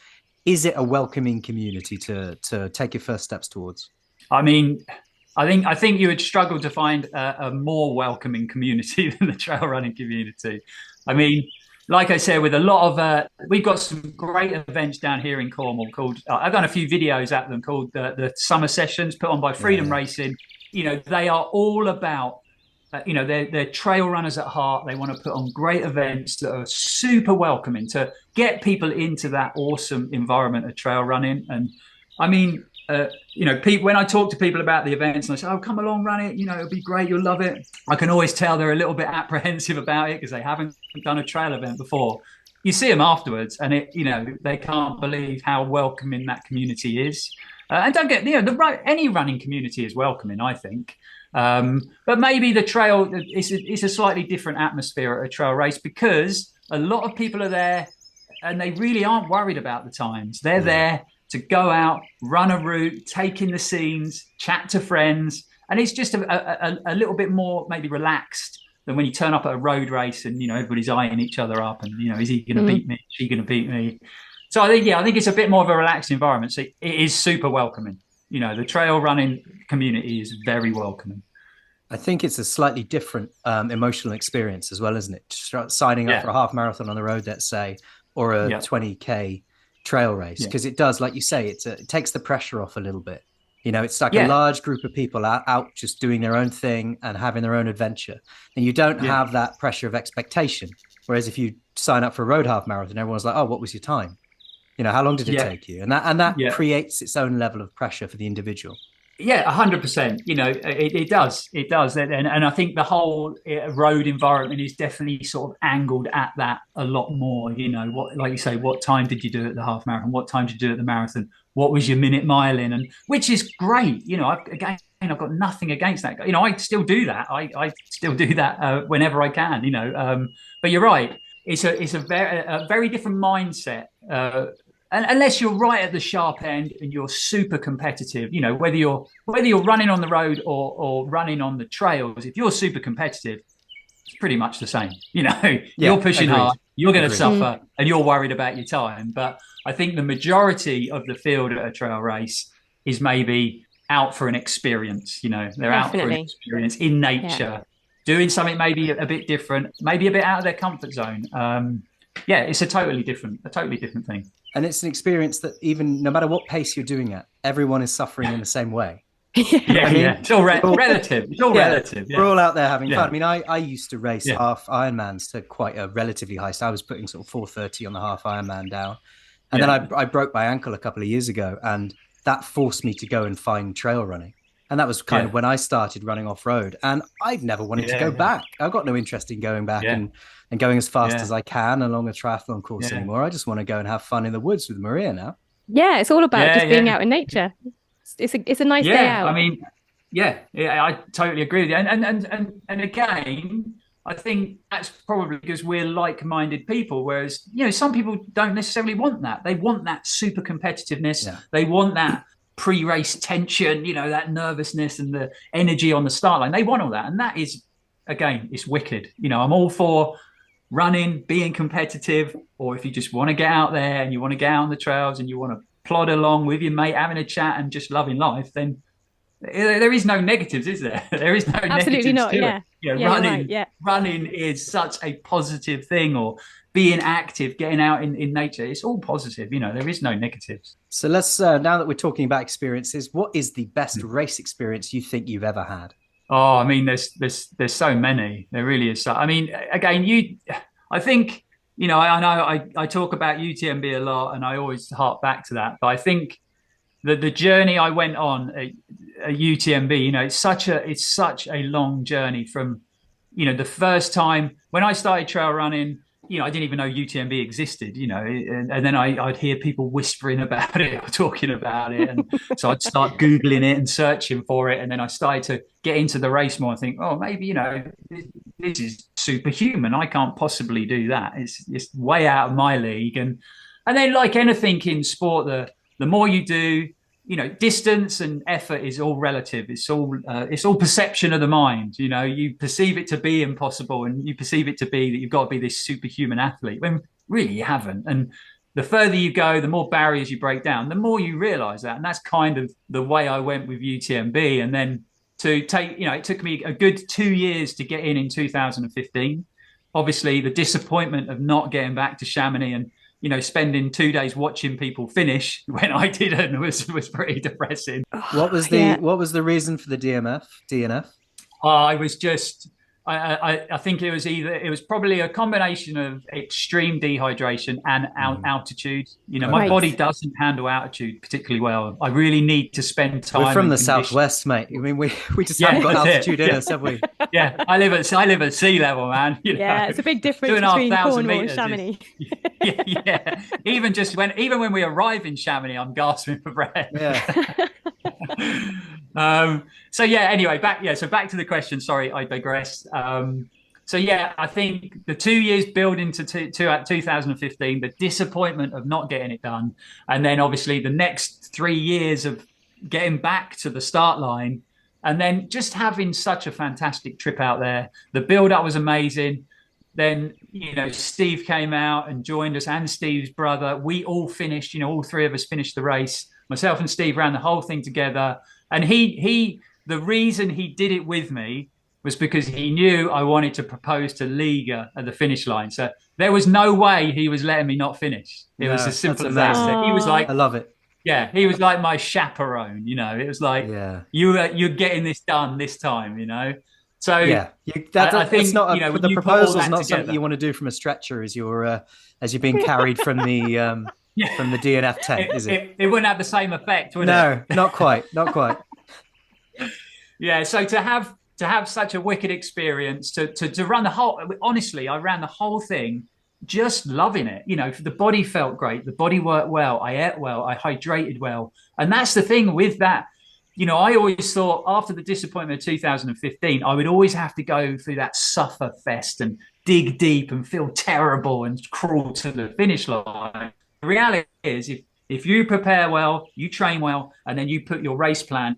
Is it a welcoming community to take your first steps towards? I mean, I think you would struggle to find a more welcoming community than the trail running community. I mean, like I said, with a lot of we've got some great events down here in Cornwall called I've done a few videos at them called the summer sessions put on by Freedom Racing. You know, they are all about you know, they're trail runners at heart. They want to put on great events that are super welcoming to get people into that awesome environment of trail running. And I mean, people, when I talk to people about the events and I say, oh, come along, run it, it'll be great, you'll love it. I can always tell they're a little bit apprehensive about it because they haven't done a trail event before. You see them afterwards and they can't believe how welcoming that community is. And don't get, any running community is welcoming, I think. But maybe the trail, it's a slightly different atmosphere at a trail race because a lot of people are there and they really aren't worried about the times. They're there to go out, run a route, take in the scenes, chat to friends. And it's just a little bit more maybe relaxed than when you turn up at a road race and, everybody's eyeing each other up and, is he going to beat me? Is she going to beat me? So I think it's a bit more of a relaxed environment. So it is super welcoming. The trail running community is very welcoming. I think it's a slightly different emotional experience as well, isn't it? Signing up for a half marathon on the road, let's say, or a 20K trail race, because it does, like you say, it takes the pressure off a little bit. It's like a large group of people out just doing their own thing and having their own adventure. And you don't have that pressure of expectation. Whereas if you sign up for a road half marathon, everyone's like, oh, what was your time? How long did it take you? And that creates its own level of pressure for the individual. Yeah, 100%. It does. It does. And I think the whole road environment is definitely sort of angled at that a lot more. Like you say, what time did you do at the half marathon? What time did you do at the marathon? What was your minute mile in? And which is great. I've got nothing against that. I still do that. I still do that whenever I can, but you're right. It's a very different mindset. And unless you're right at the sharp end and you're super competitive, whether you're running on the road or running on the trails, if you're super competitive, it's pretty much the same. You're pushing hard, you're going to suffer, and you're worried about your time. But I think the majority of the field at a trail race is maybe out for an experience. They're out for an experience in nature, doing something maybe a bit different, maybe a bit out of their comfort zone. It's a totally different thing. And it's an experience that even no matter what pace you're doing at, everyone is suffering in the same way. It's all relative. It's all relative. We're all out there having fun. I mean, I used to race half Ironmans to quite a relatively high. So I was putting sort of 4:30 on the half Ironman down. And then I broke my ankle a couple of years ago, and that forced me to go and find trail running. And that was kind of when I started running off road. And I've never wanted to go back. I've got no interest in going back and going as fast as I can along a triathlon course anymore. I just want to go and have fun in the woods with Maria now. Yeah, it's all about just being out in nature. It's a nice day out. I mean, I totally agree with you. And again, I think that's probably because we're like-minded people, whereas, some people don't necessarily want that. They want that super competitiveness. Yeah. They want that pre-race tension, that nervousness and the energy on the start line. They want all that. And that is, again, it's wicked. I'm all for running, being competitive, or if you just want to get out there and you want to get out on the trails and you want to plod along with your mate, having a chat and just loving life, then there is no negatives, is there? There is no absolutely negatives not. Running is such a positive thing, or being active, getting out in nature. It's all positive. There is no negatives. So let's now that we're talking about experiences, what is the best race experience you think you've ever had? Oh, I mean, there's so many. There really is. I mean, again, I think, I know I talk about UTMB a lot and I always hark back to that. But I think the journey I went on at UTMB, it's such a long journey from, the first time when I started trail running, I didn't even know UTMB existed, and then I'd hear people whispering about it or talking about it. And so I'd start Googling it and searching for it. And then I started to get into the race more and think, oh, maybe, this is superhuman. I can't possibly do that. It's way out of my league. And then like anything in sport, the more you do, distance and effort is all relative. It's all perception of the mind. You perceive it to be impossible, and you perceive it to be that you've got to be this superhuman athlete when really you haven't. And the further you go, the more barriers you break down, the more you realize that. And that's kind of the way I went with UTMB. And then to take, it took me a good 2 years to get in 2015. Obviously, the disappointment of not getting back to Chamonix and spending 2 days watching people finish when I didn't was pretty depressing. What was the reason for the DNF? I was just I think it was probably a combination of extreme dehydration and altitude. You know, my body doesn't handle altitude particularly well. I really need to spend time. We're from the southwest, mate. I mean, we just haven't got altitude in us, have we? Yeah, I live at sea level, man. You know, it's a big difference between Cornwall and Chamonix. Yeah. Even when we arrive in Chamonix, I'm gasping for breath. Yeah. So yeah, anyway, back to the question. Sorry, I digress. So yeah, I think the 2 years building to 2015, the disappointment of not getting it done, and then obviously the next 3 years of getting back to the start line, and then just having such a fantastic trip out there. The build-up was amazing. Then, you know, Steve came out and joined us, and Steve's brother. We all finished, you know, all three of us finished the race. Myself and Steve ran the whole thing together. And the reason he did it with me was because he knew I wanted to propose to Liga at the finish line. So there was no way he was letting me not finish. It was as simple as that. So he was like, I love it. Yeah, he was like my chaperone, you know. It was like, you're getting this done this time, you know. So yeah, I think, not you know, the proposal's not together, something you want to do from a stretcher as you're being carried from the from the DNF tent, is it? It wouldn't have the same effect, would it? No, not quite. Yeah, so to have such a wicked experience, to run the whole, honestly, I ran the whole thing just loving it. You know, the body felt great, the body worked well, I ate well, I hydrated well. And that's the thing with that. You know, I always thought after the disappointment of 2015, I would always have to go through that suffer fest and dig deep and feel terrible and crawl to the finish line. The reality is, if you prepare well, you train well, and then you put your race plan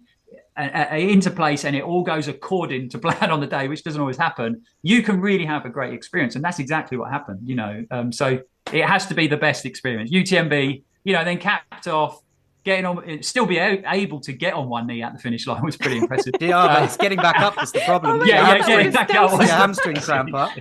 into place and it all goes according to plan on the day, which doesn't always happen, you can really have a great experience. And that's exactly what happened, you know. So it has to be the best experience. UTMB, you know, then capped off, getting on, still be able to get on one knee at the finish line was pretty impressive. But it's getting back up that's the problem. Getting back up. Your hamstring cramp up.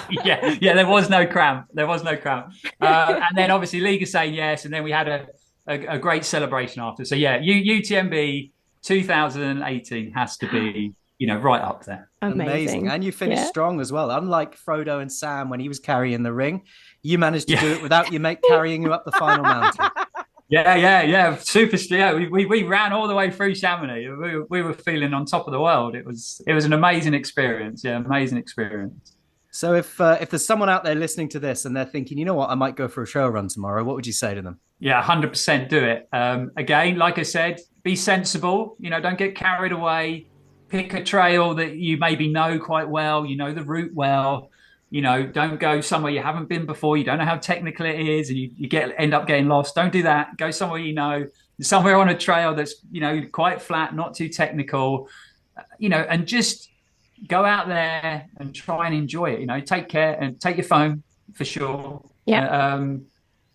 yeah, there was no cramp. And then obviously Liga saying yes, and then we had a great celebration after. So yeah, UTMB 2018 has to be, you know, right up there. Amazing. And you finished strong as well. Unlike Frodo and Sam when he was carrying the ring, you managed to do it without your mate carrying you up the final mountain. Yeah. Super. Yeah, we ran all the way through Chamonix. We were feeling on top of the world. It was an amazing experience. Yeah, amazing experience. So if there's someone out there listening to this and they're thinking, you know what, I might go for a trail run tomorrow, what would you say to them? Yeah, 100% do it. Again, like I said, be sensible. You know, don't get carried away. Pick a trail that you maybe know quite well. You know the route well. You know, don't go somewhere you haven't been before. You don't know how technical it is, and you end up getting lost. Don't do that. Go somewhere you know, somewhere on a trail that's, you know, quite flat, not too technical. You know, and just go out there and try and enjoy it. You know, take care and take your phone for sure. Yeah.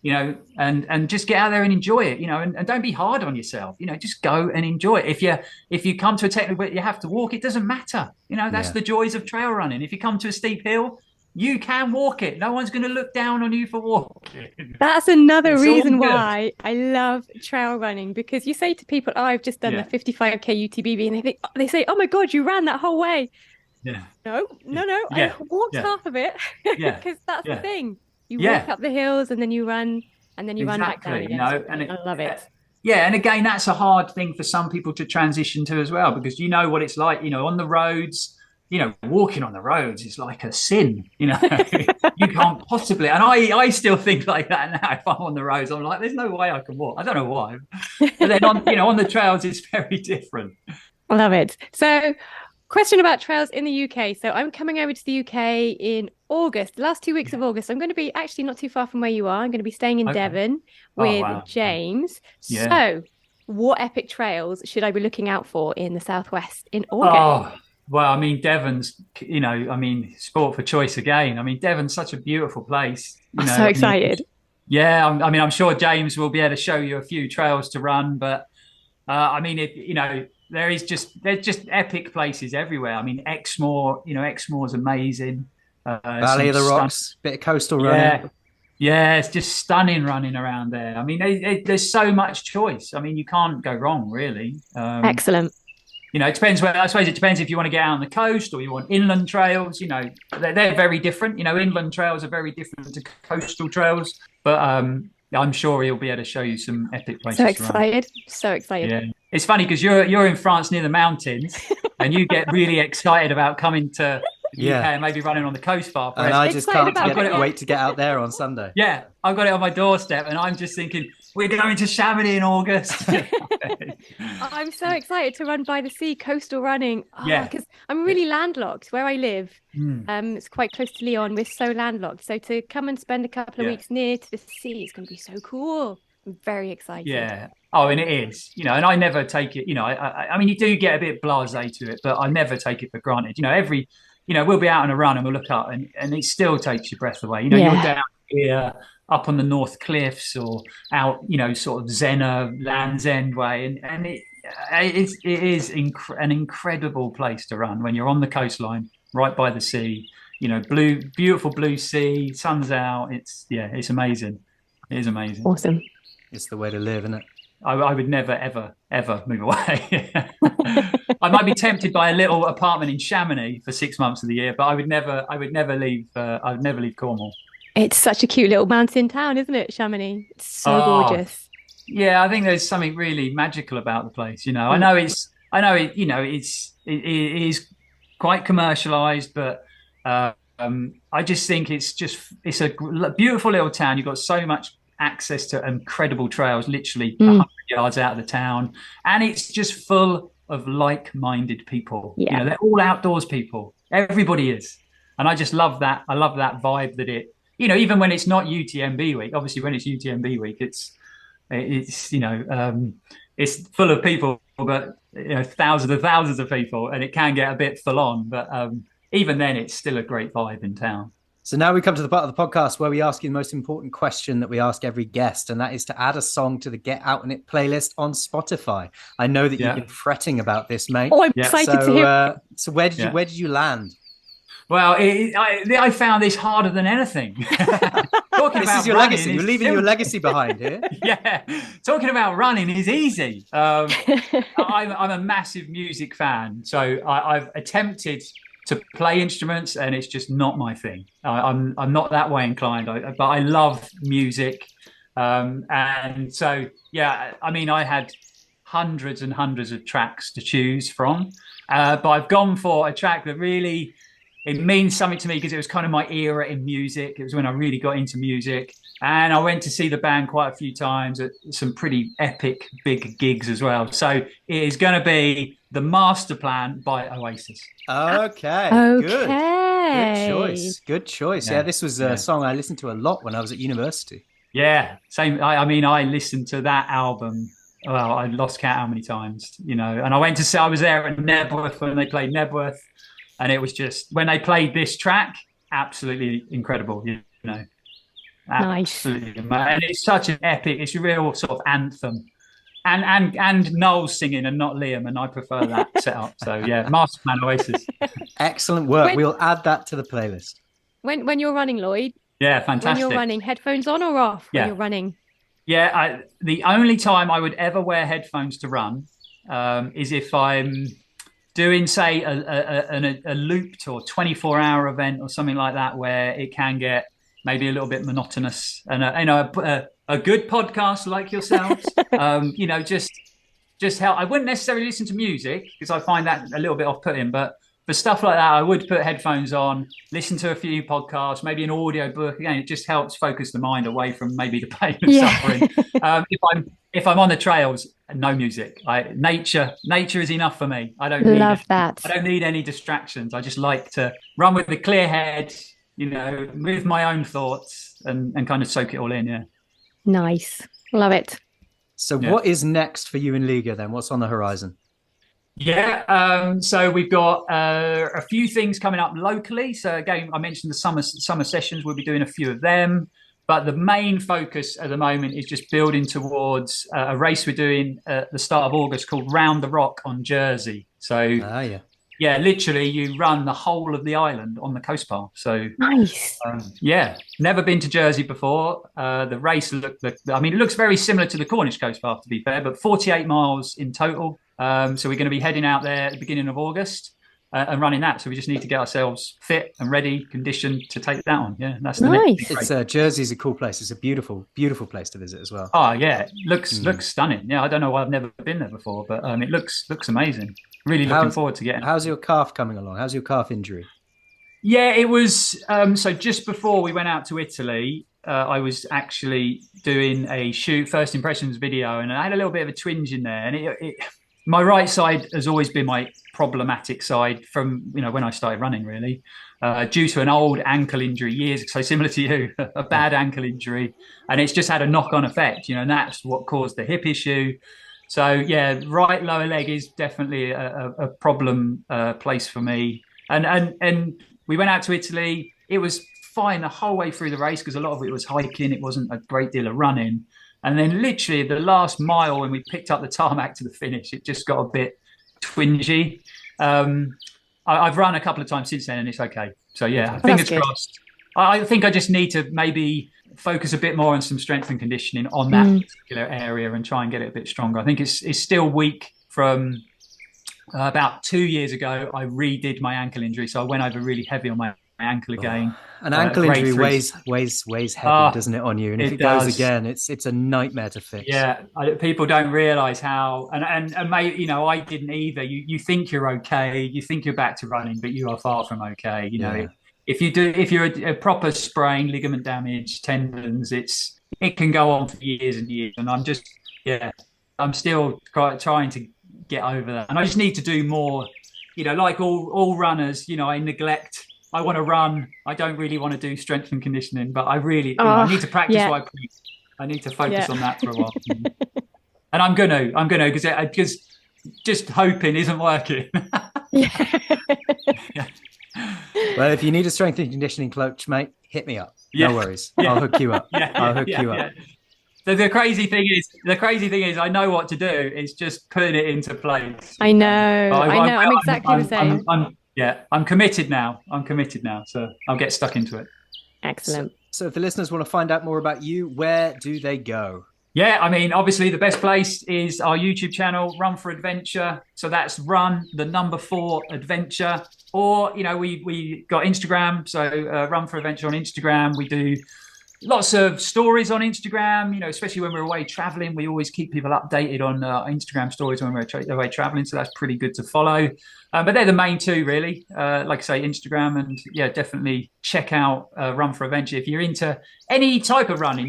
You know, and just get out there and enjoy it. You know, and don't be hard on yourself. You know, just go and enjoy it. If you come to a technical bit, you have to walk. It doesn't matter. You know, that's the joys of trail running. If you come to a steep hill, you can walk it. No one's going to look down on you for walking. That's another reason why I love trail running, because you say to people, oh, I've just done the 55k UTMB, and they say, oh my God, you ran that whole way. Yeah. No. I walked half of it because that's the thing. You walk up the hills and then you run and then you run back down again. You know, and I love it. Yeah, and again, that's a hard thing for some people to transition to as well, because you know what it's like, you know, on the roads. You know, walking on the roads is like a sin, you know. You can't possibly, and I still think like that now. If I'm on the roads, I'm like, there's no way I can walk. I don't know why. But then on the trails, it's very different. I love it. So, question about trails in the UK. So I'm coming over to the UK in August, the last 2 weeks of August. I'm going to be actually not too far from where you are. I'm going to be staying in Devon with James. Yeah. So what epic trails should I be looking out for in the Southwest in August? Well, I mean, Devon's, you know, I mean, sport for choice again. I mean, Devon's such a beautiful place. You know, I'm so excited. I'm sure James will be able to show you a few trails to run, but I mean, you know, there's just epic places everywhere. I mean, Exmoor's amazing. Valley of the Rocks, bit of coastal running. Yeah, it's just stunning running around there. I mean, there's so much choice. I mean, you can't go wrong, really. Excellent. you know, it depends where. I suppose it depends if you want to get out on the coast or you want inland trails. You know, they're very different. You know, inland trails are very different to coastal trails. But I'm sure he'll be able to show you some epic places. So excited, so excited. Yeah, it's funny because you're in France near the mountains, and you get really excited about coming to the UK and maybe running on the coast path. And I just can't wait to get out there on Sunday. Yeah, I've got it on my doorstep, and I'm just thinking we're going to Chamonix in August. I'm so excited to run by the sea, coastal running. Yeah, because I'm really landlocked where I live. It's quite close to Lyon. We're so landlocked. So to come and spend a couple of weeks near to the sea is going to be so cool. I'm very excited. Yeah. Oh, and it is, you know, and I never take it, you know, I mean, you do get a bit blasé to it, but I never take it for granted. You know, you know, we'll be out on a run and we'll look up and it still takes your breath away. You know, you're down here up on the North Cliffs or out, you know, sort of Zena, Land's End way. And it is an incredible place to run when you're on the coastline, right by the sea, you know, beautiful blue sea, sun's out. It's amazing. It is amazing. Awesome. It's the way to live, isn't it? I would never, ever move away. I might be tempted by a little apartment in Chamonix for 6 months of the year, but I would never leave. I would never leave Cornwall. It's such a cute little mountain town, isn't it, Chamonix? It's so gorgeous. Yeah, I think there's something really magical about the place. You know, I know it. You know, it is quite commercialized, but I just think it's a beautiful little town. You've got so much access to incredible trails, literally 100 yards out of the town, and it's just full of like-minded people. You know, they're all outdoors people. Everybody is, and I just love that. I love that vibe that it. You know, even when it's not UTMB week. Obviously, when it's UTMB week, it's you know, it's full of people, but you know, thousands of people, and it can get a bit full on. But even then, it's still a great vibe in town. So now we come to the part of the podcast where we ask you the most important question that we ask every guest, and that is to add a song to the Get Out On It playlist on Spotify. I know that you've been fretting about this, mate. Oh, I'm excited to hear. So where did you land? Well, I found this harder than anything. This is your legacy. You're leaving your legacy behind here. Yeah, talking about running is easy. I'm a massive music fan, so I've attempted to play instruments, and it's just not my thing. I'm not that way inclined, but I love music, and so I mean, I had hundreds and hundreds of tracks to choose from, but I've gone for a track that really it means something to me because it was kind of my era in music. It was when I really got into music, and I went to see the band quite a few times at some pretty epic big gigs as well. So it is going to be The Master Plan by Oasis. Okay. Good choice. Yeah, this was a song I listened to a lot when I was at university. Yeah, same. I mean, I listened to that album. Well, I lost count how many times, you know. And I was there at Nebworth when they played Nebworth, and it was just when they played this track, absolutely incredible. You know, absolutely. Nice. And it's such an epic. It's a real sort of anthem. And Noel's singing and not Liam, and I prefer that setup. So yeah, Master Plan Oasis. Excellent work. We'll add that to the playlist. When you're running, Lloyd. Yeah, fantastic. When you're running, headphones on or off when you're running? Yeah, the only time I would ever wear headphones to run is if I'm doing, say, a looped or 24-hour event or something like that, where it can get maybe a little bit monotonous, and a good podcast like yourselves, you know, just help. I wouldn't necessarily listen to music because I find that a little bit off-putting, but for stuff like that, I would put headphones on, listen to a few podcasts, maybe an audio book. Again, it just helps focus the mind away from maybe the pain of suffering. If I'm on the trails, no music. Nature is enough for me. I don't need any distractions. I just like to run with a clear head, you know, with my own thoughts and kind of soak it all in. Yeah. Nice. Love it. So what is next for you in Liga then? What's on the horizon? Yeah, so we've got a few things coming up locally. So again, I mentioned the summer sessions. We'll be doing a few of them, but the main focus at the moment is just building towards a race we're doing at the start of August called Round the Rock on Jersey. So yeah, literally you run the whole of the island on the coast path. So nice. Never been to Jersey before. The race it looks very similar to the Cornish coast path, to be fair, but 48 miles in total. So we're going to be heading out there at the beginning of August and running that. So we just need to get ourselves fit and ready, conditioned to take that on. Yeah, that's the next thing. It's Jersey's a cool place. It's a beautiful, beautiful place to visit as well. Oh yeah, looks stunning. Yeah, I don't know why I've never been there before, but it looks amazing. Really looking forward to getting. How's your calf coming along? How's your calf injury? Yeah, it was. So just before we went out to Italy, I was actually doing a first impressions video, and I had a little bit of a twinge in there, and my right side has always been my problematic side from, when I started running, really, due to an old ankle injury years, so similar to you, a bad ankle injury. And it's just had a knock-on effect, and that's what caused the hip issue. So yeah, right lower leg is definitely a problem place for me. And we went out to Italy. It was fine the whole way through the race because a lot of it was hiking. It wasn't a great deal of running. And then literally the last mile when we picked up the tarmac to the finish, it just got a bit twingy. I've run a couple of times since then and it's okay. So yeah, fingers crossed. I think I just need to maybe focus a bit more on some strength and conditioning on that particular area and try and get it a bit stronger. I think it's still weak from about 2 years ago. I redid my ankle injury. So I went over really heavy on my ankle again. An ankle injury weighs heavy, doesn't it, on you? And if it goes again, it's a nightmare to fix. Yeah, people don't realise how, and mate, I didn't either. You think you're okay, you think you're back to running, but you are far from okay. If you're a proper sprain, ligament damage, tendons, it can go on for years and years. And I'm still trying to get over that, and I just need to do more. Like all runners, I neglect. I want to run. I don't really want to do strength and conditioning, but I really I need to practice what I preach. I need to focus on that for a while. And I'm gonna because just hoping isn't working. Well, if you need a strength and conditioning coach, mate, hit me up. No worries. I'll hook you up. I'll hook you up. So the crazy thing is, I know what to do. It's just putting it into place. I know. I'm exactly the same. I'm committed now. So I'll get stuck into it. Excellent. So if the listeners want to find out more about you, where do they go? Yeah, obviously the best place is our YouTube channel, Run4 Adventure. So that's Run4 Adventure. Or, we got Instagram. So Run4 Adventure on Instagram. We do lots of stories on Instagram, especially when we're away traveling. We always keep people updated on Instagram stories when we're away traveling. So that's pretty good to follow. But they're the main two, really. Like I say, Instagram, and definitely check out Run4 Adventure if you're into any type of running.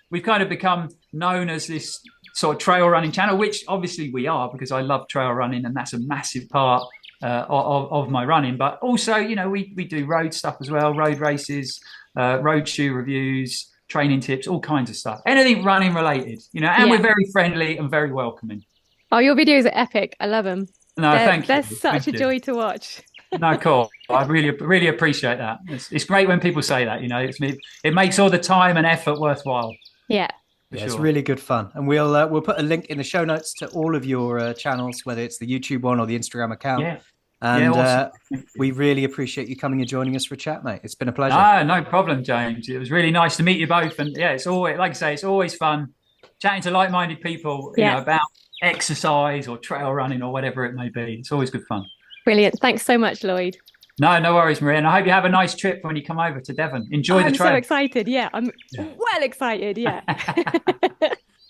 We've kind of become known as this sort of trail running channel, which obviously we are because I love trail running and that's a massive part of my running. But also, we do road stuff as well, road races, road shoe reviews, training tips, all kinds of stuff. Anything running related, and we're very friendly and very welcoming. Oh, your videos are epic. I love them. No, thank you. They're such a joy to watch. No, cool. I really appreciate that. It's great when people say that, it makes all the time and effort worthwhile. Yeah. It's really good fun. And we'll put a link in the show notes to all of your channels, whether it's the YouTube one or the Instagram account. Yeah. And awesome. We really appreciate you coming and joining us for a chat, mate. It's been a pleasure. No problem, James. It was really nice to meet you both. And it's always, like I say, it's always fun chatting to like-minded people, about exercise or trail running or whatever it may be. It's always good fun. Brilliant. Thanks so much, Loyd. No worries, Maria. And I hope you have a nice trip when you come over to Devon. Enjoy the trail. I'm so excited. Yeah, I'm well excited. Yeah.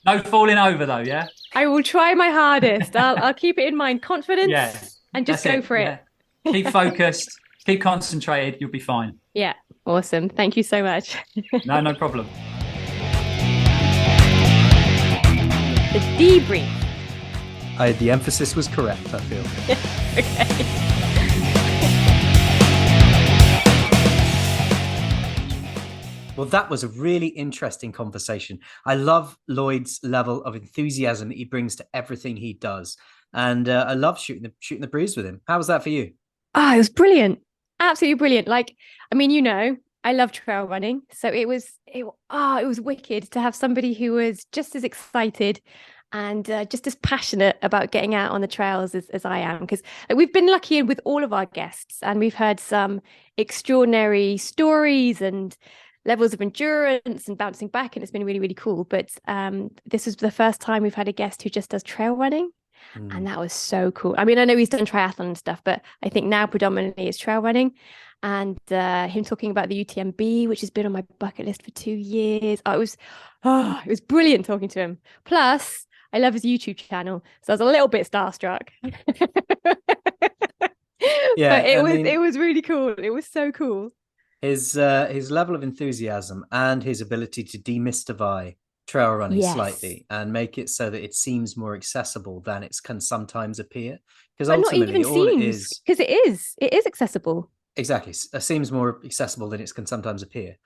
No falling over though, yeah? I will try my hardest. I'll keep it in mind. Confidence and just go for it. Keep focused. Keep concentrated. You'll be fine. Yeah. Awesome. Thank you so much. No problem. The debrief. The emphasis was correct, I feel. Okay. Well, that was a really interesting conversation. I love Loyd's level of enthusiasm that he brings to everything he does. And I love shooting the breeze with him. How was that for you? It was brilliant. Absolutely brilliant. I love trail running. So it was wicked to have somebody who was just as excited and just as passionate about getting out on the trails as I am. Because we've been lucky with all of our guests and we've heard some extraordinary stories and levels of endurance and bouncing back, and it's been really, really cool. But this is the first time we've had a guest who just does trail running. And that was so cool. I mean, I know he's done triathlon and stuff, but I think now predominantly it's trail running. And him talking about the UTMB, which has been on my bucket list for 2 years. It was brilliant talking to him. Plus, I love his YouTube channel, so I was a little bit starstruck. Yeah, but it was really cool. It was so cool. His level of enthusiasm and his ability to demystify trail running slightly and make it so that it seems more accessible than it can sometimes appear. Because ultimately, all it is, because it is accessible. Exactly, it seems more accessible than it can sometimes appear.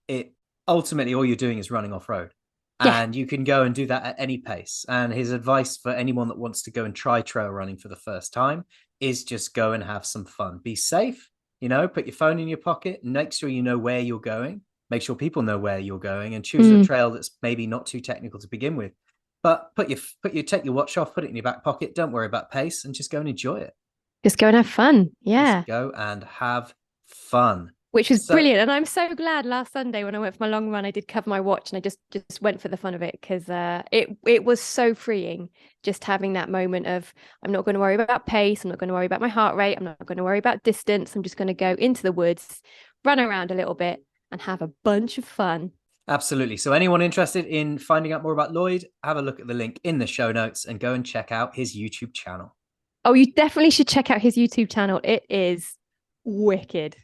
It ultimately, all you're doing is running off road, and you can go and do that at any pace. And his advice for anyone that wants to go and try trail running for the first time is just go and have some fun. Be safe, put your phone in your pocket, make sure you know where you're going, make sure people know where you're going, and choose a trail that's maybe not too technical to begin with. But take your watch off, put it in your back pocket, don't worry about pace, and just go and enjoy it. Just go and have fun. Yeah. Just go and have fun. Which was brilliant. And I'm so glad last Sunday when I went for my long run, I did cover my watch and I just went for the fun of it, because it was so freeing just having that moment of, I'm not going to worry about pace. I'm not going to worry about my heart rate. I'm not going to worry about distance. I'm just going to go into the woods, run around a little bit and have a bunch of fun. Absolutely. So anyone interested in finding out more about Loyd, have a look at the link in the show notes and go and check out his YouTube channel. Oh, you definitely should check out his YouTube channel. It is wicked.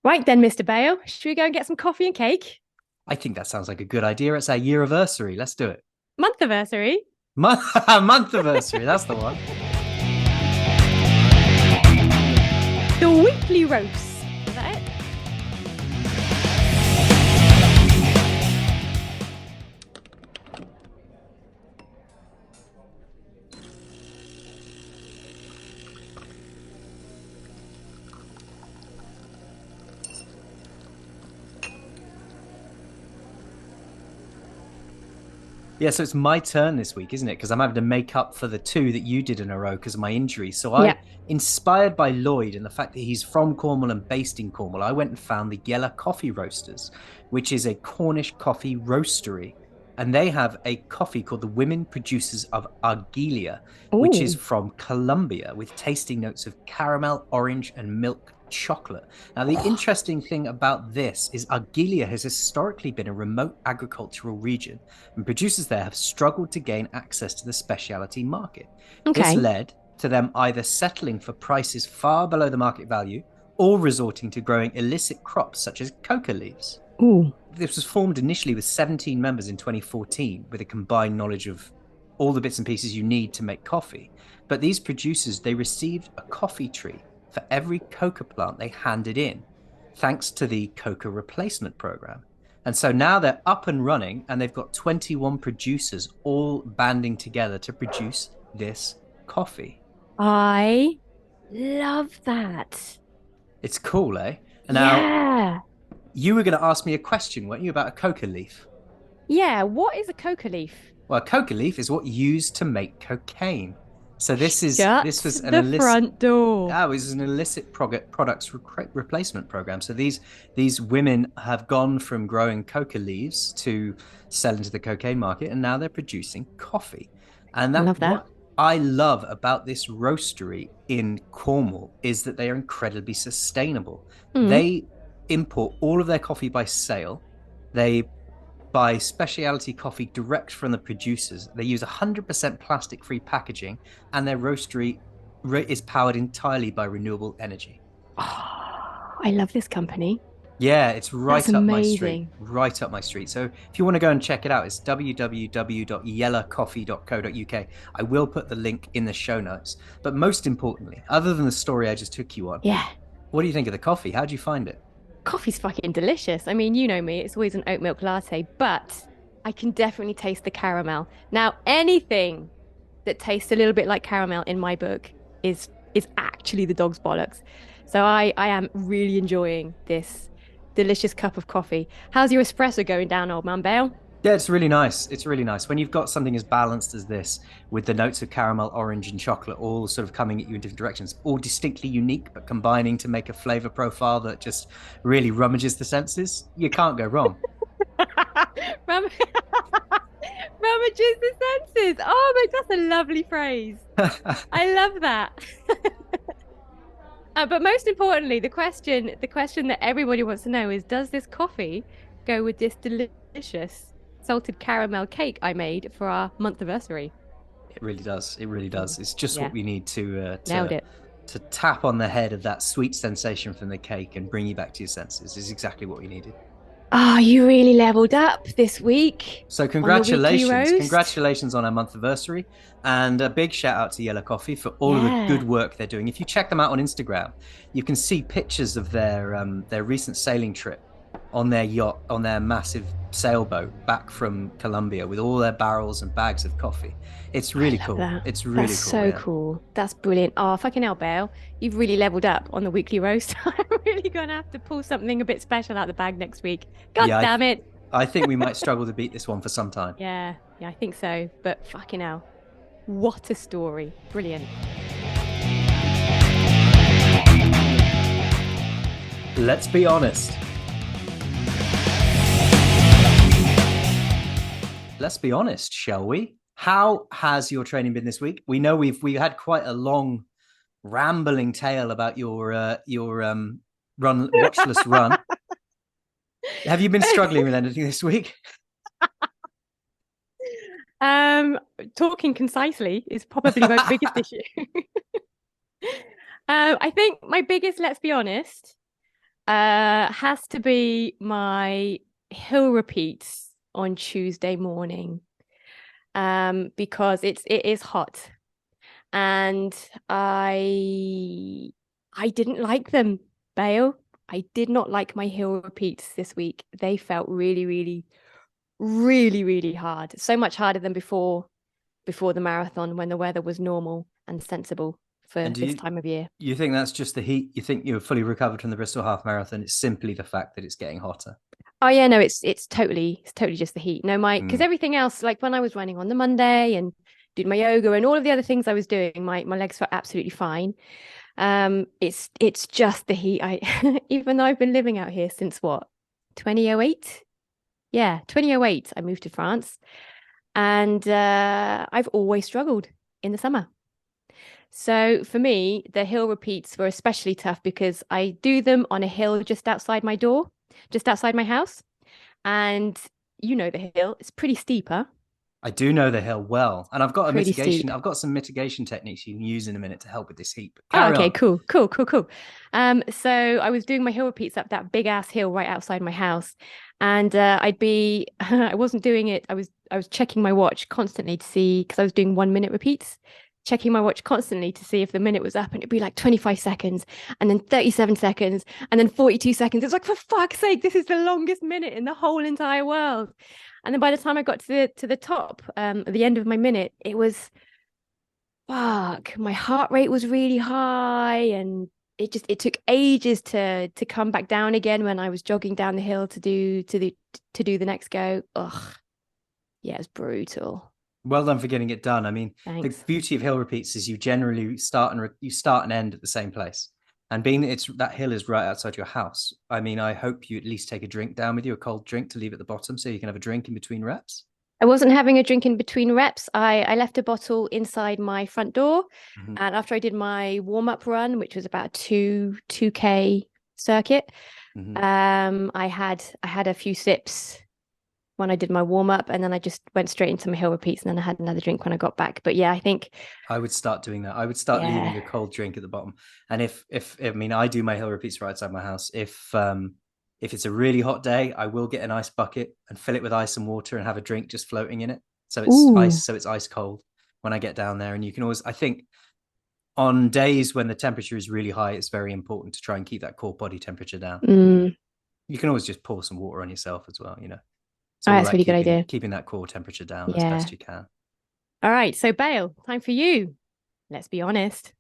Right then, Mr. Bale, should we go and get some coffee and cake? I think that sounds like a good idea. It's our year-anniversary. Let's do it. Month-anniversary? Month-anniversary, that's the one. The weekly roast. Is that it? Yeah, so it's my turn this week, isn't it? Because I'm having to make up for the 2 that you did in a row because of my injury. So I, inspired by Loyd and the fact that he's from Cornwall and based in Cornwall, I went and found the Yallah Coffee Roasters, which is a Cornish coffee roastery. And they have a coffee called the Women Producers of Argelia, which is from Colombia, with tasting notes of caramel, orange, and milk chocolate. Now, the interesting thing about this is Argelia has historically been a remote agricultural region, and producers there have struggled to gain access to the specialty market. This led to them either settling for prices far below the market value or resorting to growing illicit crops such as coca leaves. This was formed initially with 17 members in 2014 with a combined knowledge of all the bits and pieces you need to make coffee. But these producers, they received a coffee tree for every coca plant they handed in, thanks to the coca replacement program. And so now they're up and running, and they've got 21 producers all banding together to produce this coffee. I love that. It's cool, eh? And now, you were going to ask me a question, weren't you, about a coca leaf? Yeah, what is a coca leaf? Well, a coca leaf is what you use to make cocaine. So this was an illicit front door. Yeah, it was an illicit products replacement program. So these women have gone from growing coca leaves to sell into the cocaine market, and now they're producing coffee. And I love that. What I love about this roastery in Cornwall is that they are incredibly sustainable. They import all of their coffee by sale. They buy specialty coffee direct from the producers. They use 100% plastic-free packaging, and their roastery is powered entirely by renewable energy. Oh, I love this company. Yeah, it's right up my street. Right up my street. So if you want to go and check it out, it's www.yallahcoffee.co.uk. I will put the link in the show notes. But most importantly, other than the story I just took you on, what do you think of the coffee? How do you find it? Coffee's fucking delicious. I mean, you know me, it's always an oat milk latte, but I can definitely taste the caramel. Now, anything that tastes a little bit like caramel in my book is actually the dog's bollocks. So I am really enjoying this delicious cup of coffee. How's your espresso going down, old man Bale? Yeah, it's really nice. It's really nice. When you've got something as balanced as this, with the notes of caramel, orange, and chocolate all sort of coming at you in different directions, all distinctly unique, but combining to make a flavor profile that just really rummages the senses, you can't go wrong. Ravages the senses. Oh my, that's a lovely phrase. I love that. But most importantly, the question that everybody wants to know is, does this coffee go with this delicious salted caramel cake I made for our month anniversary? It really does. It really does. It's just Yeah, what we need nailed it. to tap on the head of that sweet sensation from the cake and bring you back to your senses. Is exactly what we needed. Oh, you really leveled up this week So on the weekly congratulations, roast. congratulations on our month anniversary, and a big shout out to Yallah Coffee for all of the Yeah, good work they're doing. If you check them out on Instagram, you can see pictures of their recent sailing trip on their yacht, on their massive sailboat back from Colombia with all their barrels and bags of coffee. It's I really love cool. that. It's That's really cool. so Yeah. cool. That's brilliant. Oh, fucking hell, Bale. You've really leveled up on the weekly roast. I'm really gonna have to pull something a bit special out the bag next week. God Yeah, damn it. I think we might struggle to beat this one for some time. Yeah, I think so. But fucking hell. What a story. Brilliant. Let's be honest. Let's be honest, shall we? How has your training been this week? We know we had quite a long, rambling tale about your watchless run. Have you been struggling with anything this week? Talking concisely is probably my biggest issue. I think my biggest, let's be honest, has to be my hill repeats on Tuesday morning. Because it is hot, and I didn't like them, Bale. I did not like my hill repeats this week. They felt really, really, really, really hard. So much harder than before the marathon, when the weather was normal and sensible for this time of year. You think that's just the heat? You think you're fully recovered from the Bristol Half Marathon? It's simply the fact that it's getting hotter. Oh yeah, no, it's totally just the heat. No, because everything else, like when I was running on the Monday and did my yoga and all of the other things I was doing, my legs were absolutely fine. It's just the heat. Even though I've been living out here since what, 2008? Yeah, 2008. I moved to France, and I've always struggled in the summer. So for me, the hill repeats were especially tough because I do them on a hill just outside my door, just outside my house. And you know the hill, it's pretty steep, huh? I do know the hill well, and I've got a Pretty mitigation. steep. I've got some mitigation techniques you can use in a minute to help with this heat. But Oh, carry okay, on. cool. So I was doing my hill repeats up that big ass hill right outside my house, and I wasn't doing it. I was checking my watch constantly to see, because I was doing 1 minute repeats, checking my watch constantly to see if the minute was up, and it'd be like 25 seconds, and then 37 seconds, and then 42 seconds. It's like, for fuck's sake, this is the longest minute in the whole entire world. And then by the time I got to the top, at the end of my minute, it was, fuck, my heart rate was really high, and it took ages to come back down again when I was jogging down the hill to do the next go. Ugh. Yeah, it's brutal. Well done for getting it done. I mean, Thanks. the beauty of hill repeats is you generally start and end at the same place. And being that that hill is right outside your house, I mean, I hope you at least take a drink down with you, a cold drink to leave at the bottom, so you can have a drink in between reps. I wasn't having a drink in between reps. I left a bottle inside my front door, and after I did my warm-up run, which was about 2K circuit, I had a few sips when I did my warm-up, and then I just went straight into my hill repeats, and then I had another drink when I got back. But yeah, I think I would start doing that. I would start leaving a cold drink at the bottom. And if I mean, I do my hill repeats right outside my house. If it's a really hot day, I will get an ice bucket and fill it with ice and water and have a drink just floating in it. So it's ice cold when I get down there. And you can always, I think, on days when the temperature is really high, it's very important to try and keep that core body temperature down. You can always just pour some water on yourself as well, you know. So that's a really good idea. Keeping that core temperature down as best you can. All right, so Bale, time for you. Let's be honest.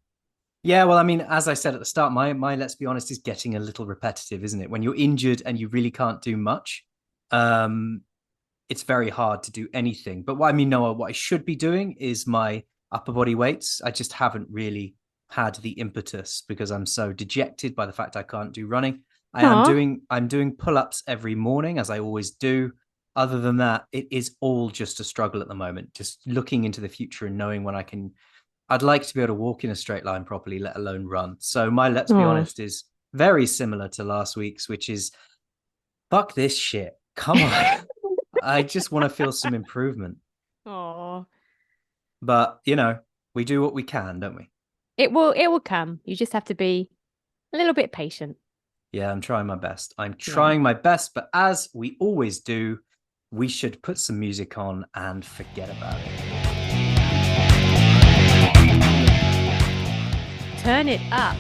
Yeah, well, I mean, as I said at the start, my let's be honest is getting a little repetitive, isn't it? When you're injured and you really can't do much, it's very hard to do anything. But what I should be doing is my upper body weights. I just haven't really had the impetus because I'm so dejected by the fact I can't do running. I'm doing pull-ups every morning, as I always do. other than that, it is all just a struggle at the moment. Just looking into the future and knowing when I'd like to be able to walk in a straight line properly, let alone run. So my let's be honest is very similar to last week's, which is fuck this shit. Come on. I just want to feel some improvement. Oh. But, you know, we do what we can, don't we? It will come. You just have to be a little bit patient. Yeah, I'm trying my best. I'm trying my best, but as we always do, we should put some music on and forget about it. Turn it up.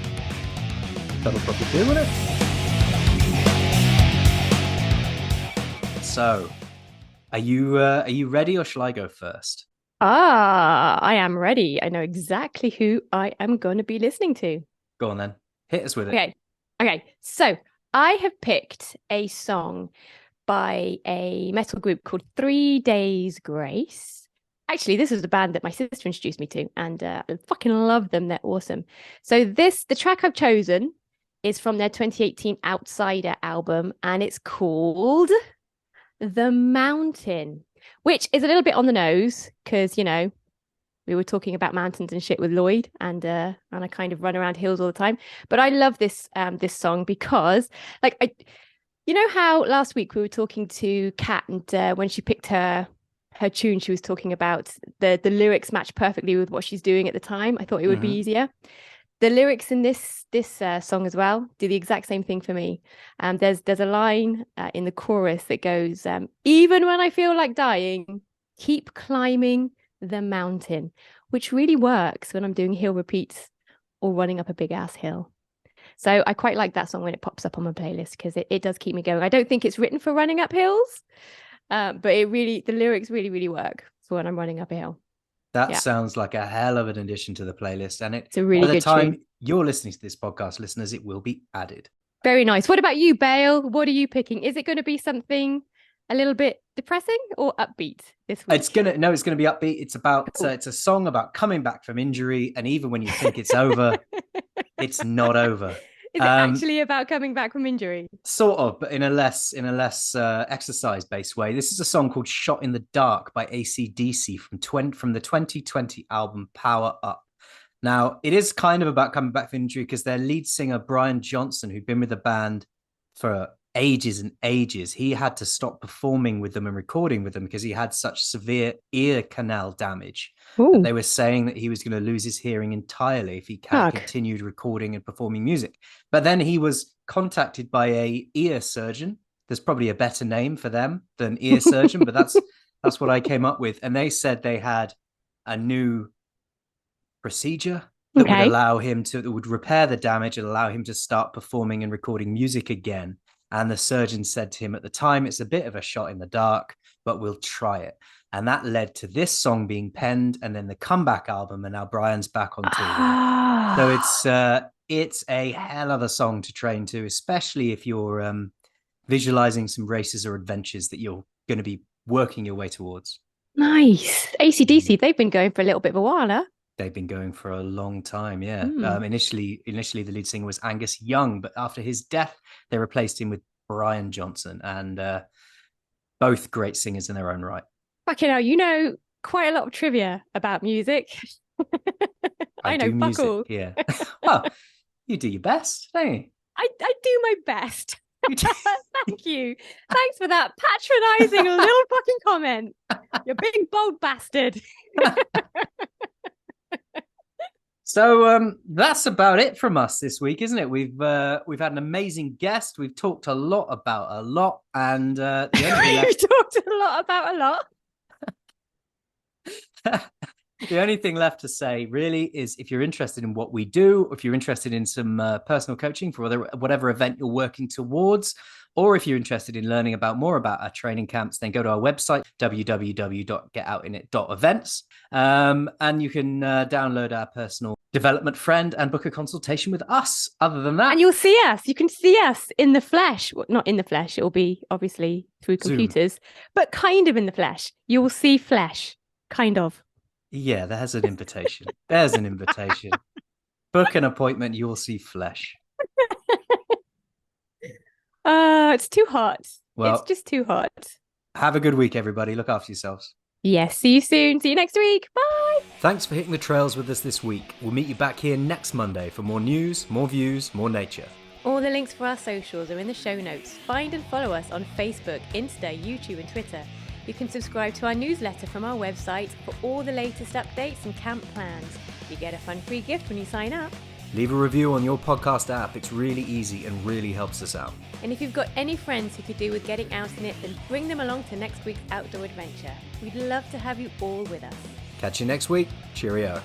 That'll probably do, won't it? So, are you ready, or shall I go first? I am ready. I know exactly who I am going to be listening to. Go on then. Hit us with it. Okay. So I have picked a song by a metal group called 3 Days Grace. Actually, this is the band that my sister introduced me to, and I fucking love them. They're awesome. So the track I've chosen is from their 2018 Outsider album, and it's called The Mountain, which is a little bit on the nose because, you know, we were talking about mountains and shit with Loyd, and I kind of run around hills all the time. But I love this song because, like, you know how last week we were talking to Kat, and when she picked her tune, she was talking about the lyrics match perfectly with what she's doing at the time. I thought it would be easier. The lyrics in this song as well do the exact same thing for me. There's a line in the chorus that goes, even when I feel like dying, keep climbing the mountain, which really works when I'm doing hill repeats or running up a big ass hill. So I quite like that song when it pops up on my playlist because it does keep me going. I don't think it's written for running up hills, but the lyrics really work for when I'm running up a hill. That sounds like a hell of an addition to the playlist. And it's a really by the good time tune. You're listening to this podcast, listeners, it will be added. Very nice. What about you, Bale? What are you picking? Is it going to be something a little bit depressing or upbeat this week? It's gonna be upbeat. It's about it's a song about coming back from injury, and even when you think it's over, it's not over. Is it actually about coming back from injury? Sort of, but in a less exercise-based way. This is a song called "Shot in the Dark" by AC/DC from the 2020 album Power Up. Now, it is kind of about coming back from injury because their lead singer, Brian Johnson, who'd been with the band for ages and ages, he had to stop performing with them and recording with them because he had such severe ear canal damage that they were saying that he was going to lose his hearing entirely if he continued recording and performing music. But then he was contacted by a ear surgeon. There's probably a better name for them than ear surgeon, but that's what I came up with. And they said they had a new procedure that would allow him to, that would repair the damage and allow him to start performing and recording music again. And the surgeon said to him at the time, it's a bit of a shot in the dark, but we'll try it. And that led to this song being penned, and then the comeback album, and now Brian's back on tour. So it's a hell of a song to train to, especially if you're visualizing some races or adventures that you're going to be working your way towards. Nice. AC/DC, they've been going for a little bit of a while, huh? They've been going for a long time, yeah. Initially, the lead singer was Angus Young, but after his death, they replaced him with Brian Johnson, and both great singers in their own right. Fucking hell, you know quite a lot of trivia about music. I know fuck all. Yeah. Well, you do your best, don't you? I do my best. Thank you. Thanks for that patronizing little fucking comment. You big bold bastard. So that's about it from us this week, isn't it? We've had an amazing guest. We've talked a lot about a lot, and we've talked a lot about a lot. The only thing left to say really is, if you're interested in what we do, if you're interested in some personal coaching for whatever event you're working towards, or if you're interested in learning more about our training camps, then go to our website, www.getoutinit.events, and you can download our personal development friend and book a consultation with us. Other than that, and you'll see us. You can see us in the flesh. Well, not in the flesh. It will be obviously through computers, but kind of in the flesh. You will see flesh, kind of. Yeah, there's an invitation. There's an invitation. Book an appointment. You will see flesh. It's too hot. Well, it's just too hot. Have a good week, everybody. Look after yourselves. Yes, see you soon. See you next week. Bye. Thanks for hitting the trails with us this week. We'll meet you back here next Monday for more news, more views, more nature. All the links for our socials are in the show notes. Find and follow us on Facebook, Insta, YouTube and Twitter. You can subscribe to our newsletter from our website for all the latest updates and camp plans. You get a fun free gift when you sign up. Leave a review on your podcast app. It's really easy and really helps us out. And if you've got any friends who could do with getting out in it, then bring them along to next week's outdoor adventure. We'd love to have you all with us. Catch you next week. Cheerio.